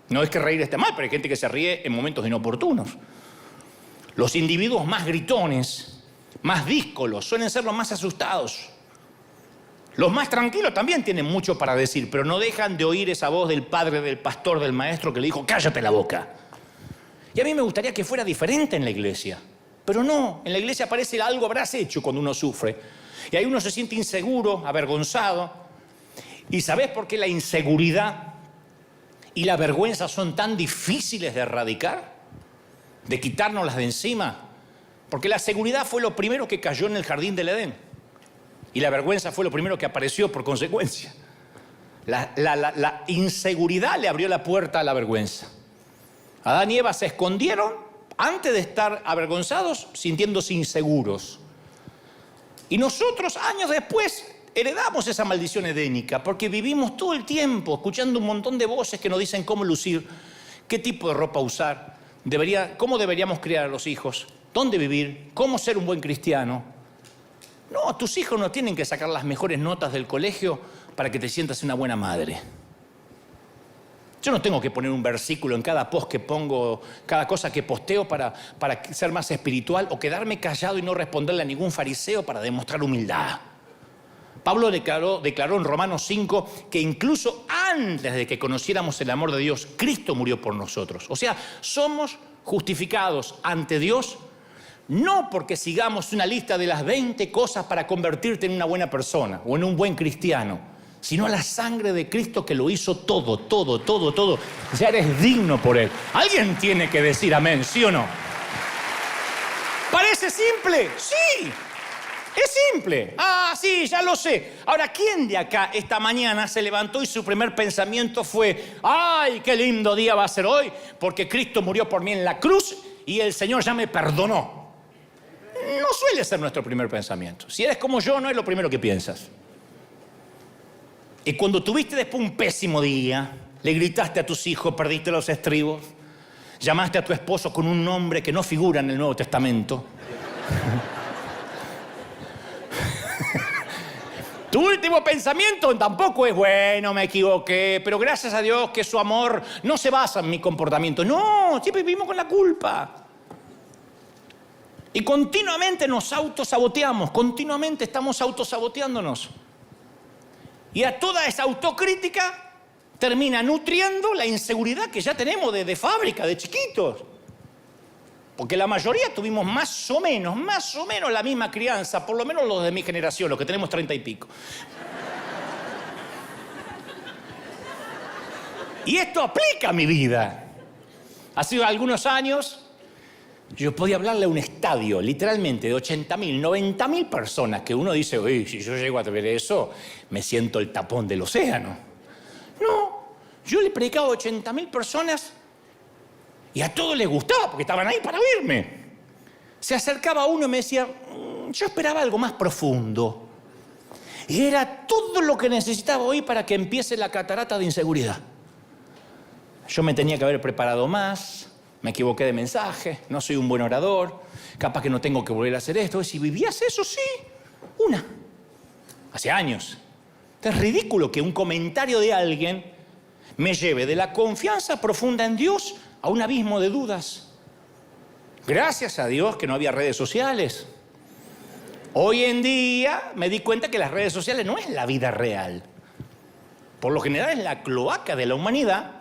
No es que reír esté mal, pero hay gente que se ríe en momentos inoportunos. Los individuos más gritones, más díscolos, suelen ser los más asustados. Los más tranquilos también tienen mucho para decir, pero no dejan de oír esa voz del padre, del pastor, del maestro que le dijo, cállate la boca. Y a mí me gustaría que fuera diferente en la iglesia. Pero no, en la iglesia parece algo habrás hecho cuando uno sufre. Y ahí uno se siente inseguro, avergonzado. ¿Y sabés por qué la inseguridad y la vergüenza son tan difíciles de erradicar? De quitárnoslas de encima. Porque la seguridad fue lo primero que cayó en el jardín del Edén. Y la vergüenza fue lo primero que apareció por consecuencia. La inseguridad le abrió la puerta a la vergüenza. Adán y Eva se escondieron antes de estar avergonzados, sintiéndose inseguros. Y nosotros, años después, heredamos esa maldición edénica, porque vivimos todo el tiempo escuchando un montón de voces que nos dicen cómo lucir, qué tipo de ropa usar, cómo deberíamos criar a los hijos, dónde vivir, cómo ser un buen cristiano. No, tus hijos no tienen que sacar las mejores notas del colegio para que te sientas una buena madre. Yo no tengo que poner un versículo en cada post que pongo, cada cosa que posteo para ser más espiritual o quedarme callado y no responderle a ningún fariseo para demostrar humildad. Pablo declaró en Romanos 5 que incluso antes de que conociéramos el amor de Dios, Cristo murió por nosotros. O sea, somos justificados ante Dios no porque sigamos una lista de las 20 cosas para convertirte en una buena persona o en un buen cristiano, sino la sangre de Cristo que lo hizo todo, todo, todo, todo. Ya eres digno por Él. Alguien tiene que decir amén, ¿sí o no? ¿Parece simple? Sí, es simple. Ah, sí, ya lo sé. Ahora, ¿quién de acá esta mañana se levantó y su primer pensamiento fue, ¡ay, qué lindo día va a ser hoy! Porque Cristo murió por mí en la cruz y el Señor ya me perdonó. No suele ser nuestro primer pensamiento. Si eres como yo, no es lo primero que piensas. Y cuando tuviste después un pésimo día, le gritaste a tus hijos, perdiste los estribos, llamaste a tu esposo con un nombre que no figura en el Nuevo Testamento. Tu último pensamiento tampoco es, bueno, me equivoqué, pero gracias a Dios que su amor no se basa en mi comportamiento. No, siempre vivimos con la culpa. Y continuamente nos autosaboteamos, continuamente estamos autosaboteándonos. Y a toda esa autocrítica termina nutriendo la inseguridad que ya tenemos de fábrica, de chiquitos. Porque la mayoría tuvimos más o menos la misma crianza, por lo menos los de mi generación, los que tenemos 30 y pico. Y esto aplica a mi vida. Hace algunos años yo podía hablarle a un estadio, literalmente, de 80.000, 90.000 personas, que uno dice, uy, si yo llego a ver eso, me siento el tapón del océano. No, yo le predicaba a 80.000 personas y a todos les gustaba porque estaban ahí para oírme. Se acercaba uno y me decía, yo esperaba algo más profundo. Y era todo lo que necesitaba oír para que empiece la catarata de inseguridad. Yo me tenía que haber preparado más, me equivoqué de mensaje, no soy un buen orador, capaz que no tengo que volver a hacer esto. Si vivías eso, sí, hace años. Es ridículo que un comentario de alguien me lleve de la confianza profunda en Dios a un abismo de dudas. Gracias a Dios que no había redes sociales. Hoy en día me di cuenta que las redes sociales no es la vida real. Por lo general es la cloaca de la humanidad,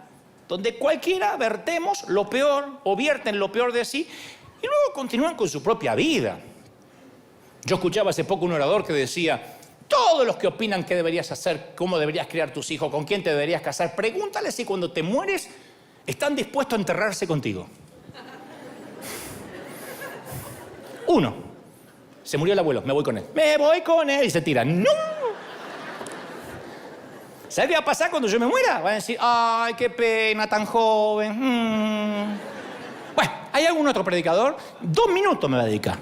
donde cualquiera vertemos lo peor o vierten lo peor de sí y luego continúan con su propia vida. Yo escuchaba hace poco un orador que decía, todos los que opinan qué deberías hacer, cómo deberías criar tus hijos, con quién te deberías casar, pregúntale si cuando te mueres están dispuestos a enterrarse contigo. Uno, se murió el abuelo, me voy con él. Me voy con él y se tira. ¡No! ¿Sabes qué va a pasar cuando yo me muera? Van a decir, ay, qué pena, tan joven. Bueno, ¿hay algún otro predicador? 2 minutos me va a dedicar.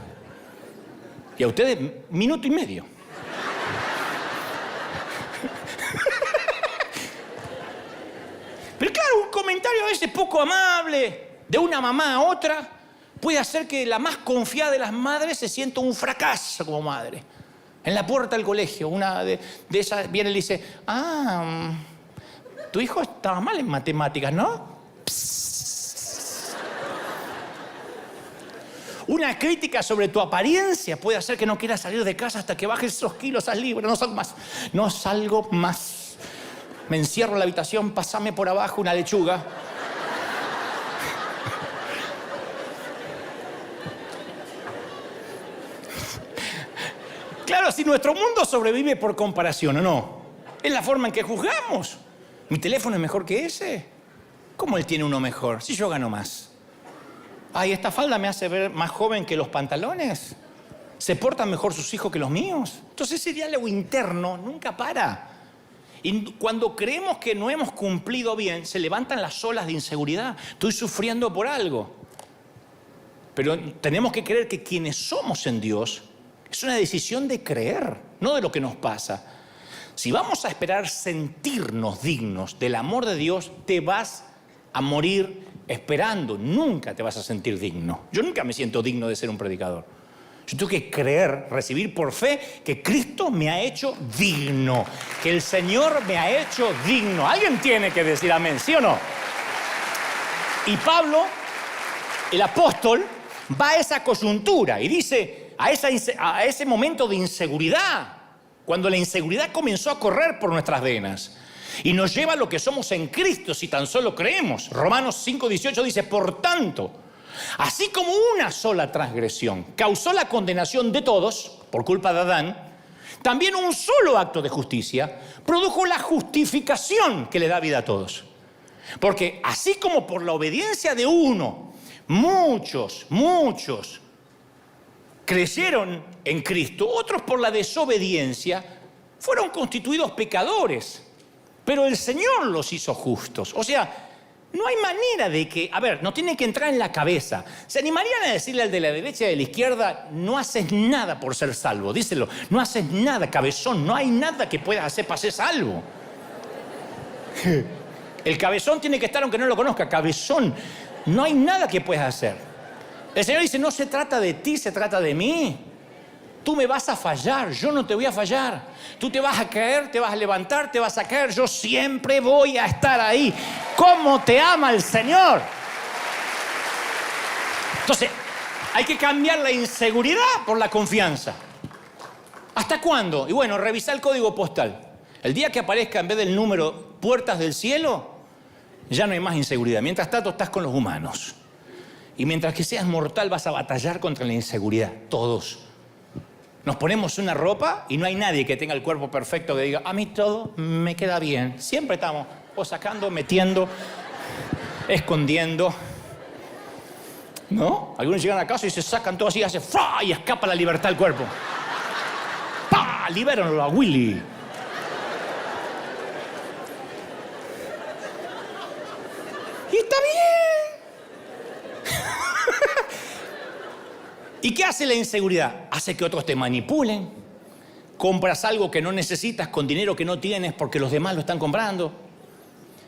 Y a ustedes, 1 minuto y medio. Pero claro, un comentario a veces poco amable, de una mamá a otra, puede hacer que la más confiada de las madres se sienta un fracaso como madre. En la puerta del colegio, una de esas viene y le dice, tu hijo estaba mal en matemáticas, ¿no? Psst. Una crítica sobre tu apariencia puede hacer que no quieras salir de casa hasta que bajes esos kilos, esas libras. No salgo más. No salgo más. Me encierro en la habitación, pásame por abajo una lechuga. Claro, si nuestro mundo sobrevive por comparación, ¿o no? Es la forma en que juzgamos. ¿Mi teléfono es mejor que ese? ¿Cómo él tiene uno mejor? Si yo gano más. Ay, esta falda me hace ver más joven que los pantalones. ¿Se portan mejor sus hijos que los míos? Entonces ese diálogo interno nunca para. Y cuando creemos que no hemos cumplido bien, se levantan las olas de inseguridad. Estoy sufriendo por algo. Pero tenemos que creer que quienes somos en Dios es una decisión de creer, no de lo que nos pasa. Si vamos a esperar sentirnos dignos del amor de Dios, te vas a morir esperando. Nunca te vas a sentir digno. Yo nunca me siento digno de ser un predicador. Yo tengo que creer, recibir por fe que Cristo me ha hecho digno, que el Señor me ha hecho digno. Alguien tiene que decir amén, ¿sí o no? Y Pablo, el apóstol, va a esa coyuntura y dice, a ese momento de inseguridad, cuando la inseguridad comenzó a correr por nuestras venas y nos lleva a lo que somos en Cristo si tan solo creemos. Romanos 5:18 dice, por tanto, así como una sola transgresión causó la condenación de todos por culpa de Adán, también un solo acto de justicia produjo la justificación que le da vida a todos. Porque así como por la obediencia de uno, muchos creyeron en Cristo, otros por la desobediencia fueron constituidos pecadores, pero el Señor los hizo justos. O sea, no hay manera de que, nos tiene que entrar en la cabeza. ¿Se animarían a decirle al de la derecha y de la izquierda, no haces nada por ser salvo? Díselo, no haces nada, cabezón, no hay nada que puedas hacer para ser salvo. El cabezón tiene que estar aunque no lo conozca, cabezón, no hay nada que puedas hacer. El Señor dice, no se trata de ti, se trata de mí. Tú me vas a fallar, yo no te voy a fallar. Tú te vas a caer, te vas a levantar, te vas a caer. Yo siempre voy a estar ahí. ¿Cómo te ama el Señor? Entonces, hay que cambiar la inseguridad por la confianza. ¿Hasta cuándo? Y bueno, revisa el código postal. El día que aparezca en vez del número puertas del cielo, ya no hay más inseguridad. Mientras tanto, estás con los humanos. Y mientras que seas mortal, vas a batallar contra la inseguridad. Todos. Nos ponemos una ropa y no hay nadie que tenga el cuerpo perfecto que diga, a mí todo me queda bien. Siempre estamos, o sacando, metiendo, escondiendo. ¿No? Algunos llegan a casa y se sacan todo así, hace ¡fra! Y escapa la libertad del cuerpo. ¡Pah! Libéranlo a Willy. Y está bien. ¿Y qué hace la inseguridad? Hace que otros te manipulen. Compras algo que no necesitas con dinero que no tienes porque los demás lo están comprando.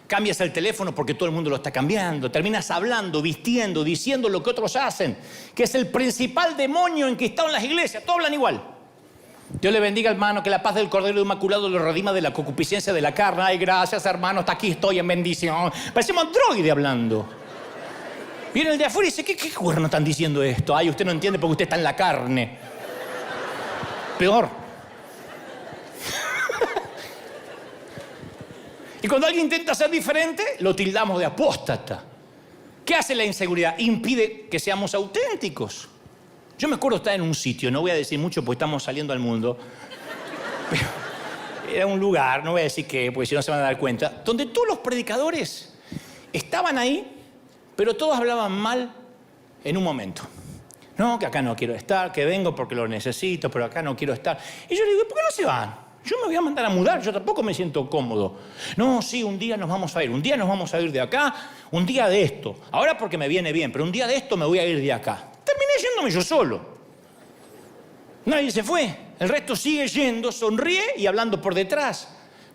Cambias el teléfono porque todo el mundo lo está cambiando. Terminas hablando, vistiendo, diciendo lo que otros hacen, que es el principal demonio enquistado en las iglesias. Todos hablan igual. Dios le bendiga, hermano, que la paz del Cordero Inmaculado lo redima de la concupiscencia de la carne. Ay, gracias, hermano, hasta aquí estoy en bendición. Parecemos androide hablando. Viene el de afuera y dice, ¿qué cuerno están diciendo esto? Ay, usted no entiende porque usted está en la carne. Peor. Y cuando alguien intenta ser diferente, lo tildamos de apóstata. ¿Qué hace la inseguridad? Impide que seamos auténticos. Yo me acuerdo estar en un sitio, no voy a decir mucho porque estamos saliendo al mundo, pero era un lugar, no voy a decir qué, porque si no se van a dar cuenta, donde todos los predicadores estaban ahí, pero todos hablaban mal en un momento. No, que acá no quiero estar, que vengo porque lo necesito, pero acá no quiero estar. Y yo le digo, ¿por qué no se van? Yo me voy a mandar a mudar, yo tampoco me siento cómodo. No, sí, un día nos vamos a ir, un día nos vamos a ir de acá, un día de esto. Ahora porque me viene bien, pero un día de esto me voy a ir de acá. Terminé yéndome yo solo. Nadie se fue, el resto sigue yendo, sonríe y hablando por detrás.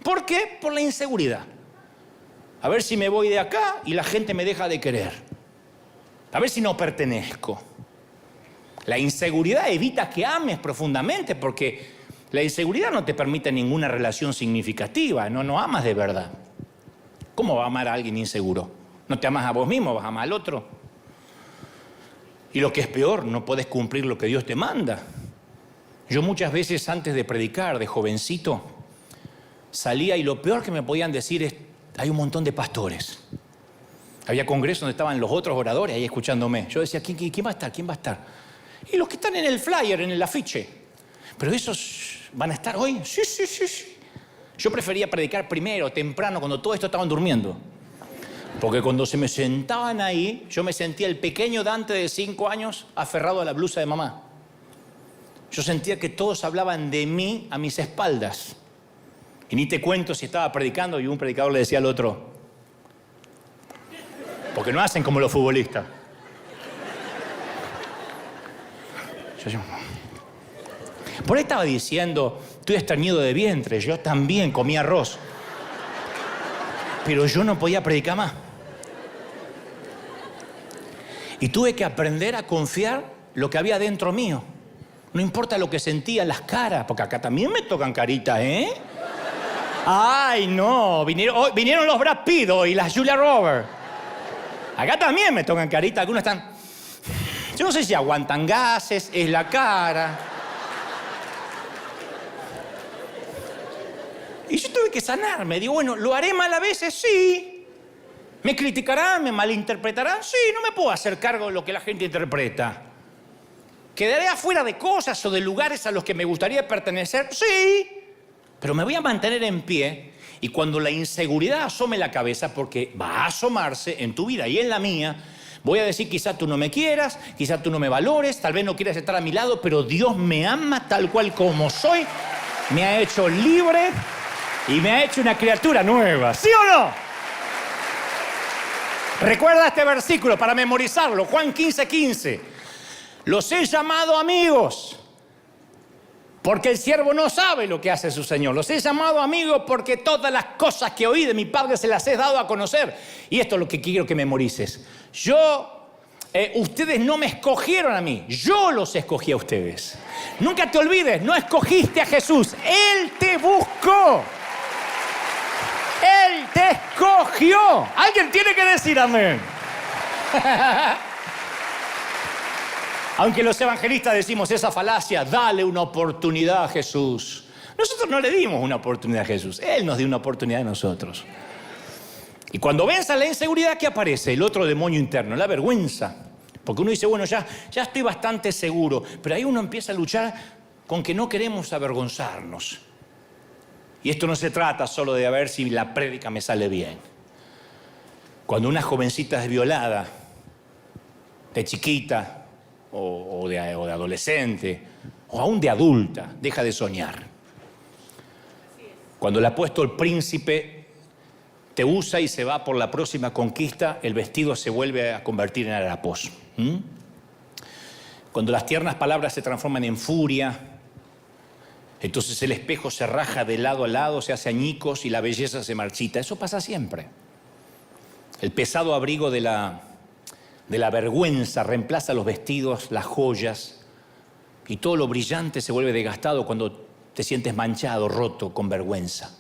¿Por qué? Por la inseguridad. A ver si me voy de acá y la gente me deja de querer. A ver si no pertenezco. La inseguridad evita que ames profundamente porque la inseguridad no te permite ninguna relación significativa, no amas de verdad. ¿Cómo va a amar a alguien inseguro? No te amas a vos mismo, vas a amar al otro. Y lo que es peor, no puedes cumplir lo que Dios te manda. Yo muchas veces antes de predicar, de jovencito, salía y lo peor que me podían decir es, hay un montón de pastores. Había congresos donde estaban los otros oradores ahí escuchándome. Yo decía, ¿quién va a estar? ¿Quién va a estar? Y los que están en el flyer, en el afiche. Pero esos van a estar hoy. Sí. Yo prefería predicar primero, temprano, cuando todos estos estaban durmiendo. Porque cuando se me sentaban ahí, yo me sentía el pequeño Dante de 5 años aferrado a la blusa de mamá. Yo sentía que todos hablaban de mí a mis espaldas. Y ni te cuento si estaba predicando y un predicador le decía al otro, porque no hacen como los futbolistas. Por ahí estaba diciendo, estoy estreñido de vientre, yo también comí arroz. Pero yo no podía predicar más. Y tuve que aprender a confiar lo que había dentro mío. No importa lo que sentía en las caras, porque acá también me tocan caritas, ¿eh? Ay, no, vinieron los Brad Pitt y las Julia Roberts. Acá también me tocan caritas, algunos están... Yo no sé si aguantan gases, es la cara. Y yo tuve que sanarme. Digo, bueno, ¿lo haré mal a veces? Sí. ¿Me criticarán? ¿Me malinterpretarán? Sí, no me puedo hacer cargo de lo que la gente interpreta. ¿Quedaré afuera de cosas o de lugares a los que me gustaría pertenecer? Sí. Pero me voy a mantener en pie y cuando la inseguridad asome la cabeza, porque va a asomarse en tu vida y en la mía, voy a decir, quizá tú no me quieras, quizá tú no me valores, tal vez no quieras estar a mi lado, pero Dios me ama tal cual como soy, me ha hecho libre y me ha hecho una criatura nueva. ¿Sí o no? Recuerda este versículo para memorizarlo, Juan 15:15. Los he llamado amigos, porque el siervo no sabe lo que hace su Señor. Los he llamado amigos porque todas las cosas que oí de mi Padre se las he dado a conocer. Y esto es lo que quiero que memorices. Ustedes no me escogieron a mí, yo los escogí a ustedes. Nunca te olvides, no escogiste a Jesús, Él te buscó. Él te escogió. Alguien tiene que decir amén. Aunque los evangelistas decimos esa falacia, dale una oportunidad a Jesús. Nosotros no le dimos una oportunidad a Jesús, Él nos dio una oportunidad a nosotros. Y cuando venza la inseguridad, ¿qué aparece? El otro demonio interno, la vergüenza. Porque uno dice, bueno, ya estoy bastante seguro, pero ahí uno empieza a luchar con que no queremos avergonzarnos. Y esto no se trata solo de a ver si la prédica me sale bien. Cuando una jovencita es violada, de chiquita o de adolescente, o aún de adulta, deja de soñar. Cuando el apóstol príncipe te usa y se va por la próxima conquista, el vestido se vuelve a convertir en harapos. Cuando las tiernas palabras se transforman en furia, entonces el espejo se raja de lado a lado, se hace añicos y la belleza se marchita. Eso pasa siempre. El pesado abrigo de la vergüenza reemplaza los vestidos, las joyas, y todo lo brillante se vuelve desgastado cuando te sientes manchado, roto, con vergüenza.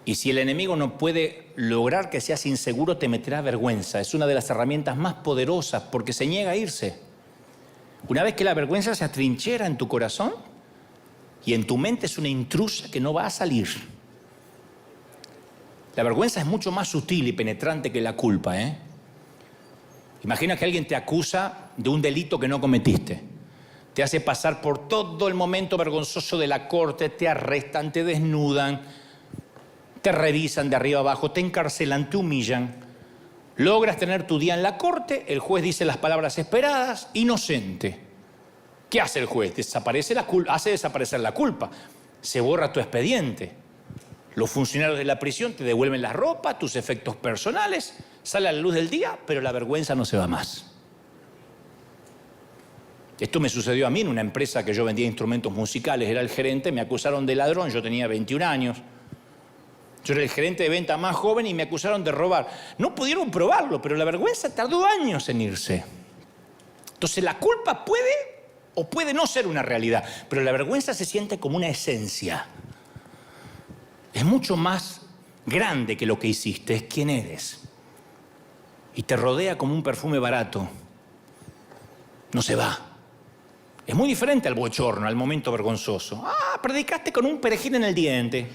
Y si el enemigo no puede lograr que seas inseguro, te meterá vergüenza. Es una de las herramientas más poderosas porque se niega a irse. Una vez que la vergüenza se atrinchera en tu corazón y en tu mente, es una intrusa que no va a salir. La vergüenza es mucho más sutil y penetrante que la culpa, ¿eh? Imagina que alguien te acusa de un delito que no cometiste. Te hace pasar por todo el momento vergonzoso de la corte, te arrestan, te desnudan, te revisan de arriba abajo, te encarcelan, te humillan. Logras tener tu día en la corte, el juez dice las palabras esperadas, inocente. ¿Qué hace el juez? Hace desaparecer la culpa. Se borra tu expediente. Los funcionarios de la prisión te devuelven la ropa, tus efectos personales, sale a la luz del día, pero la vergüenza no se va más. Esto me sucedió a mí en una empresa que yo vendía instrumentos musicales, era el gerente, me acusaron de ladrón, yo tenía 21 años. Yo era el gerente de venta más joven y me acusaron de robar. No pudieron probarlo, pero la vergüenza tardó años en irse. Entonces la culpa puede o puede no ser una realidad, pero la vergüenza se siente como una esencia. Es mucho más grande que lo que hiciste, es quién eres. Y te rodea como un perfume barato. No se va. Es muy diferente al bochorno, al momento vergonzoso. Predicaste con un perejil en el diente.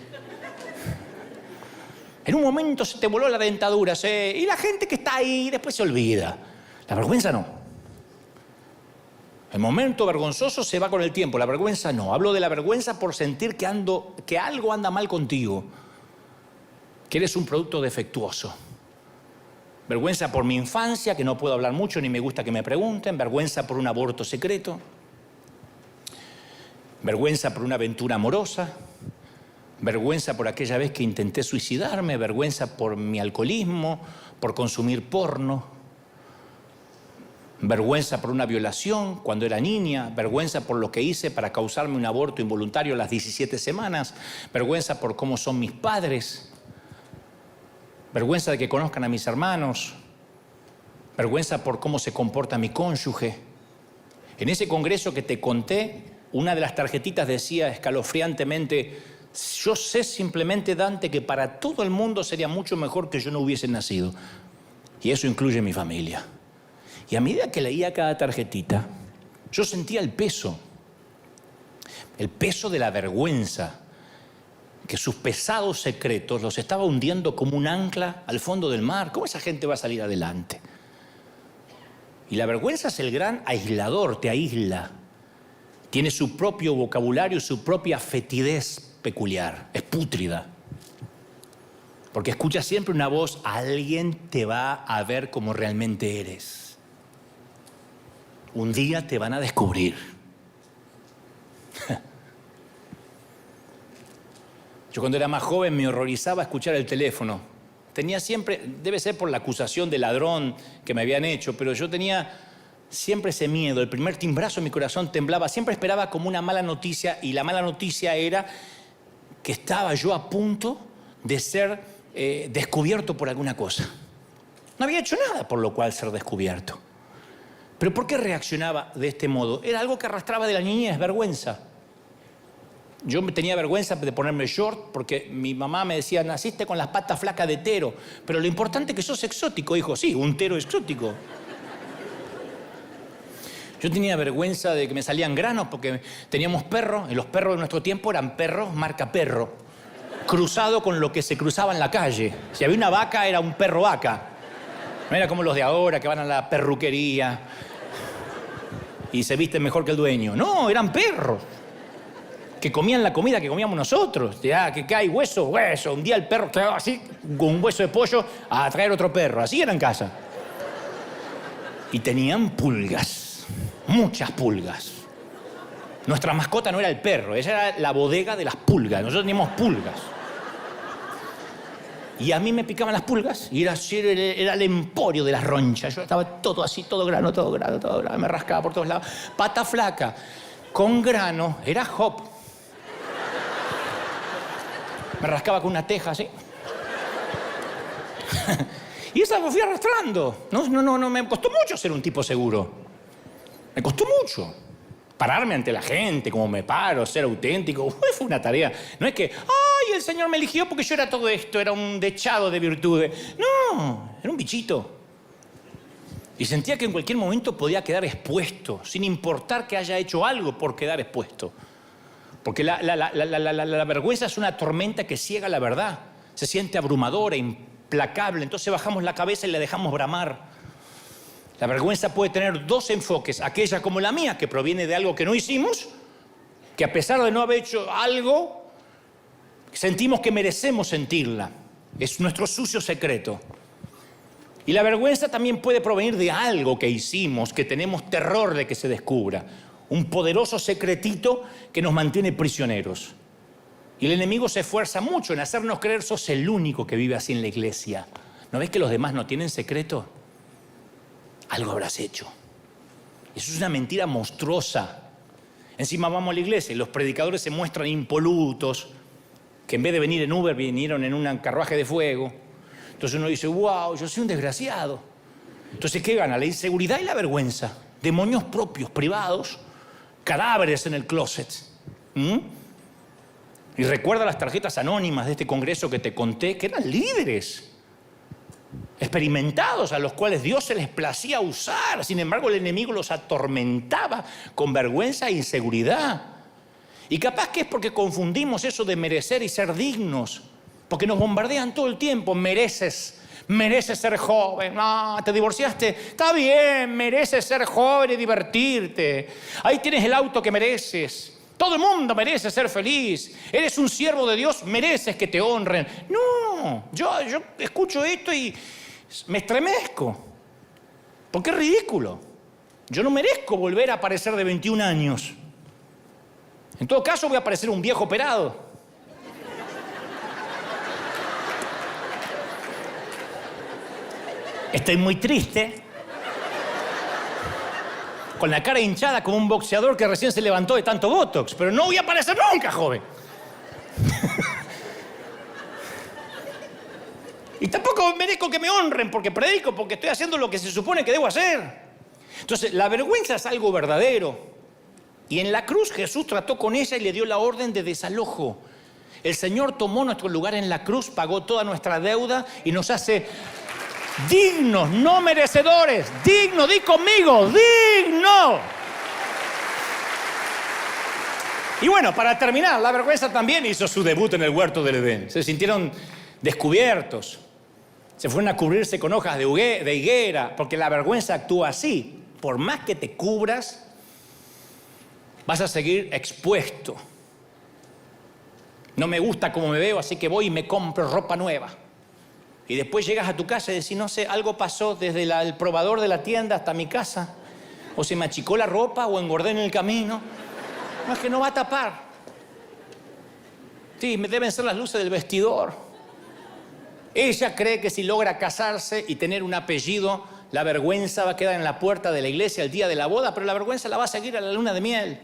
En un momento se te voló la dentadura, y la gente que está ahí después se olvida. La vergüenza no. El momento vergonzoso se va con el tiempo, la vergüenza no. Hablo de la vergüenza por sentir que algo anda mal contigo, que eres un producto defectuoso. Vergüenza por mi infancia, que no puedo hablar mucho ni me gusta que me pregunten. Vergüenza por un aborto secreto. Vergüenza por una aventura amorosa. Vergüenza por aquella vez que intenté suicidarme. Vergüenza por mi alcoholismo, por consumir porno. Vergüenza por una violación cuando era niña. Vergüenza por lo que hice para causarme un aborto involuntario a las 17 semanas. Vergüenza por cómo son mis padres. Vergüenza de que conozcan a mis hermanos. Vergüenza por cómo se comporta mi cónyuge. En ese congreso que te conté, una de las tarjetitas decía escalofriantemente: yo sé simplemente, Dante, que para todo el mundo sería mucho mejor que yo no hubiese nacido. Y eso incluye mi familia. Y a medida que leía cada tarjetita, yo sentía el peso de la vergüenza, que sus pesados secretos los estaba hundiendo como un ancla al fondo del mar. ¿Cómo esa gente va a salir adelante? Y la vergüenza es el gran aislador, te aísla. Tiene su propio vocabulario, su propia fetidez peculiar, es pútrida. Porque escuchas siempre una voz: alguien te va a ver como realmente eres. Un día te van a descubrir. Yo cuando era más joven me horrorizaba escuchar el teléfono. Tenía siempre, debe ser por la acusación de ladrón que me habían hecho, pero yo tenía siempre ese miedo. El primer timbrazo en mi corazón temblaba. Siempre esperaba como una mala noticia, y la mala noticia era que estaba yo a punto de ser descubierto por alguna cosa. No había hecho nada por lo cual ser descubierto. ¿Pero por qué reaccionaba de este modo? Era algo que arrastraba de la niñez, vergüenza. Yo tenía vergüenza de ponerme short porque mi mamá me decía: naciste con las patas flacas de tero, pero lo importante es que sos exótico, hijo. Sí, un tero exótico. Yo tenía vergüenza de que me salían granos porque teníamos perros, y los perros de nuestro tiempo eran perros marca perro, cruzado con lo que se cruzaba en la calle. Si había una vaca, era un perro vaca. No era como los de ahora que van a la perruquería y se visten mejor que el dueño. No, eran perros. que comían la comida que comíamos nosotros. Ya, que hay hueso, hueso. Un día el perro quedaba así, con un hueso de pollo, a traer otro perro. Así era en casa. Y tenían pulgas, muchas pulgas. Nuestra mascota no era el perro, esa era la bodega de las pulgas. Nosotros teníamos pulgas. Y a mí me picaban las pulgas y era el emporio de las ronchas. Yo estaba todo así, todo grano. Me rascaba por todos lados. Pata flaca, con grano, era hop. Me rascaba con una teja así. Y esa me fui arrastrando. No, me costó mucho ser un tipo seguro. Me costó mucho. Pararme ante la gente, como me paro, ser auténtico. Fue una tarea. No es que, ay, el Señor me eligió porque yo era todo esto, era un dechado de virtudes. No, era un bichito. Y sentía que en cualquier momento podía quedar expuesto, sin importar que haya hecho algo por quedar expuesto. Porque la vergüenza es una tormenta que ciega la verdad. Se siente abrumadora, implacable. Entonces bajamos la cabeza y la dejamos bramar. La vergüenza puede tener dos enfoques. Aquella como la mía, que proviene de algo que no hicimos, que a pesar de no haber hecho algo, sentimos que merecemos sentirla. Es nuestro sucio secreto. Y la vergüenza también puede provenir de algo que hicimos, que tenemos terror de que se descubra. Un poderoso secretito que nos mantiene prisioneros. Y el enemigo se esfuerza mucho en hacernos creer sos el único que vive así en la iglesia. ¿No ves que los demás no tienen secreto? Algo habrás hecho. Eso es una mentira monstruosa. Encima vamos a la iglesia y los predicadores se muestran impolutos, que en vez de venir en Uber vinieron en un carruaje de fuego. Entonces uno dice, wow, yo soy un desgraciado. Entonces, ¿qué gana? La inseguridad y la vergüenza. Demonios propios, privados, cadáveres en el closet. Y recuerda las tarjetas anónimas de este congreso que te conté, que eran líderes experimentados a los cuales Dios se les placía usar. Sin embargo, el enemigo los atormentaba con vergüenza e inseguridad. Y capaz que es porque confundimos eso de merecer y ser dignos. Porque nos bombardean todo el tiempo. Mereces ser joven. Ah, ¿te divorciaste? Está bien, mereces ser joven y divertirte. Ahí tienes el auto que mereces. Todo el mundo merece ser feliz. Eres un siervo de Dios, mereces que te honren. No, yo escucho esto y me estremezco. Porque es ridículo. Yo no merezco volver a parecer de 21 años. En todo caso voy a parecer un viejo operado. Estoy muy triste. Con la cara hinchada como un boxeador que recién se levantó de tanto botox. Pero no voy a parecer nunca joven. Y tampoco merezco que me honren porque predico, porque estoy haciendo lo que se supone que debo hacer. Entonces, la vergüenza es algo verdadero. Y en la cruz Jesús trató con ella y le dio la orden de desalojo. El Señor tomó nuestro lugar en la cruz, pagó toda nuestra deuda y nos hace dignos, no merecedores. Digno, di conmigo, digno. Y bueno, para terminar, la vergüenza también hizo su debut en el huerto del Edén. Se sintieron descubiertos. Se fueron a cubrirse con hojas de higuera, porque la vergüenza actúa así. Por más que te cubras, vas a seguir expuesto. No me gusta cómo me veo, así que voy y me compro ropa nueva. Y después llegas a tu casa y decís, no sé, algo pasó desde el probador de la tienda hasta mi casa. O se me achicó la ropa o engordé en el camino. No, es que no va a tapar. Sí, me deben ser las luces del vestidor. Ella cree que si logra casarse y tener un apellido, la vergüenza va a quedar en la puerta de la iglesia el día de la boda, pero la vergüenza la va a seguir a la luna de miel.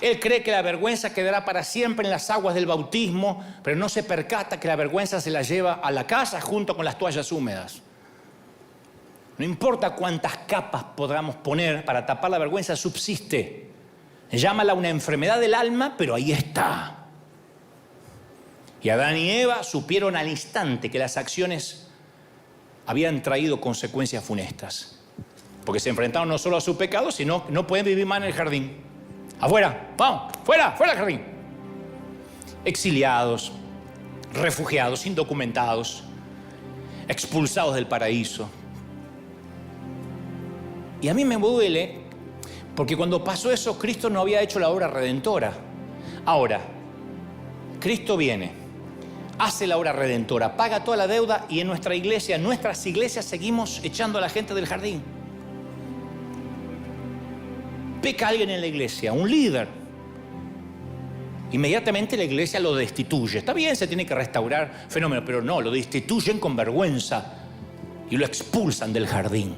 Él cree que la vergüenza quedará para siempre en las aguas del bautismo, pero no se percata que la vergüenza se la lleva a la casa junto con las toallas húmedas. No importa cuántas capas podamos poner para tapar la vergüenza, subsiste. Llámala una enfermedad del alma, pero ahí está. Y Adán y Eva supieron al instante que las acciones habían traído consecuencias funestas. Porque se enfrentaron no solo a su pecado, sino que no pueden vivir más en el jardín. Afuera, vamos, fuera del jardín. Exiliados, refugiados, indocumentados, expulsados del paraíso. Y a mí me duele porque cuando pasó eso, Cristo no había hecho la obra redentora. Ahora, Cristo viene, hace la obra redentora, paga toda la deuda y en nuestra iglesia, en nuestras iglesias seguimos echando a la gente del jardín. Peca alguien en la iglesia, un líder. Inmediatamente la iglesia lo destituye. Está bien, se tiene que restaurar fenómeno, pero no, lo destituyen con vergüenza y lo expulsan del jardín.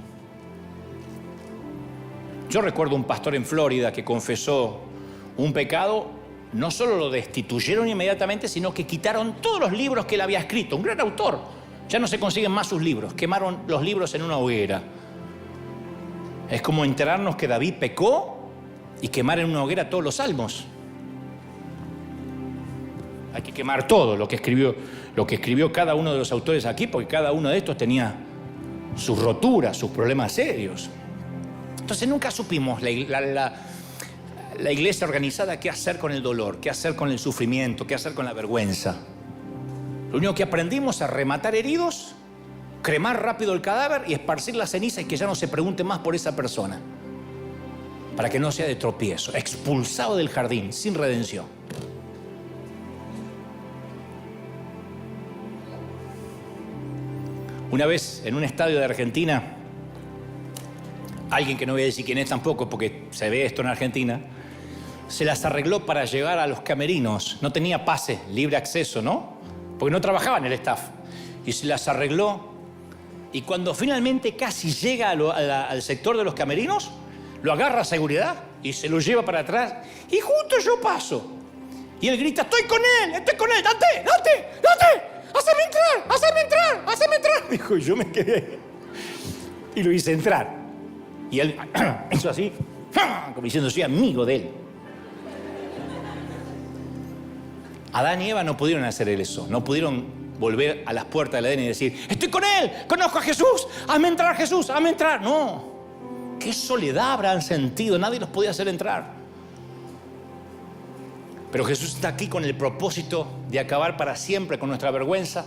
Yo recuerdo un pastor en Florida que confesó un pecado, no solo lo destituyeron inmediatamente, sino que quitaron todos los libros que él había escrito. Un gran autor. Ya no se consiguen más sus libros. Quemaron los libros en una hoguera. Es como enterarnos que David pecó y quemar en una hoguera todos los salmos. Hay que quemar todo lo que escribió cada uno de los autores aquí, porque cada uno de estos tenía sus roturas, sus problemas serios. Entonces nunca supimos la iglesia organizada qué hacer con el dolor, qué hacer con el sufrimiento, qué hacer con la vergüenza. Lo único que aprendimos es rematar heridos, cremar rápido el cadáver y esparcir la ceniza y que ya no se pregunte más por esa persona, para que no sea de tropiezo, expulsado del jardín, sin redención. Una vez en un estadio de Argentina, alguien que no voy a decir quién es tampoco, porque se ve esto en Argentina, se las arregló para llegar a los camerinos. No tenía pase, libre acceso, ¿no? Porque no trabajaba en el staff. Y se las arregló. Y cuando finalmente casi llega al sector de los camerinos, lo agarra a seguridad y se lo lleva para atrás. Y justo yo paso. Y él grita, estoy con él, date. ¡Haceme entrar! Dijo, y yo me quedé. Y lo hice entrar. Y él hizo así, como diciendo, soy amigo de él. Adán y Eva no pudieron hacer eso. No pudieron volver a las puertas del Edén y decir, estoy con él, conozco a Jesús, hazme entrar Jesús, hazme entrar. No. Qué soledad habrán sentido, nadie los podía hacer entrar. Pero Jesús está aquí con el propósito de acabar para siempre con nuestra vergüenza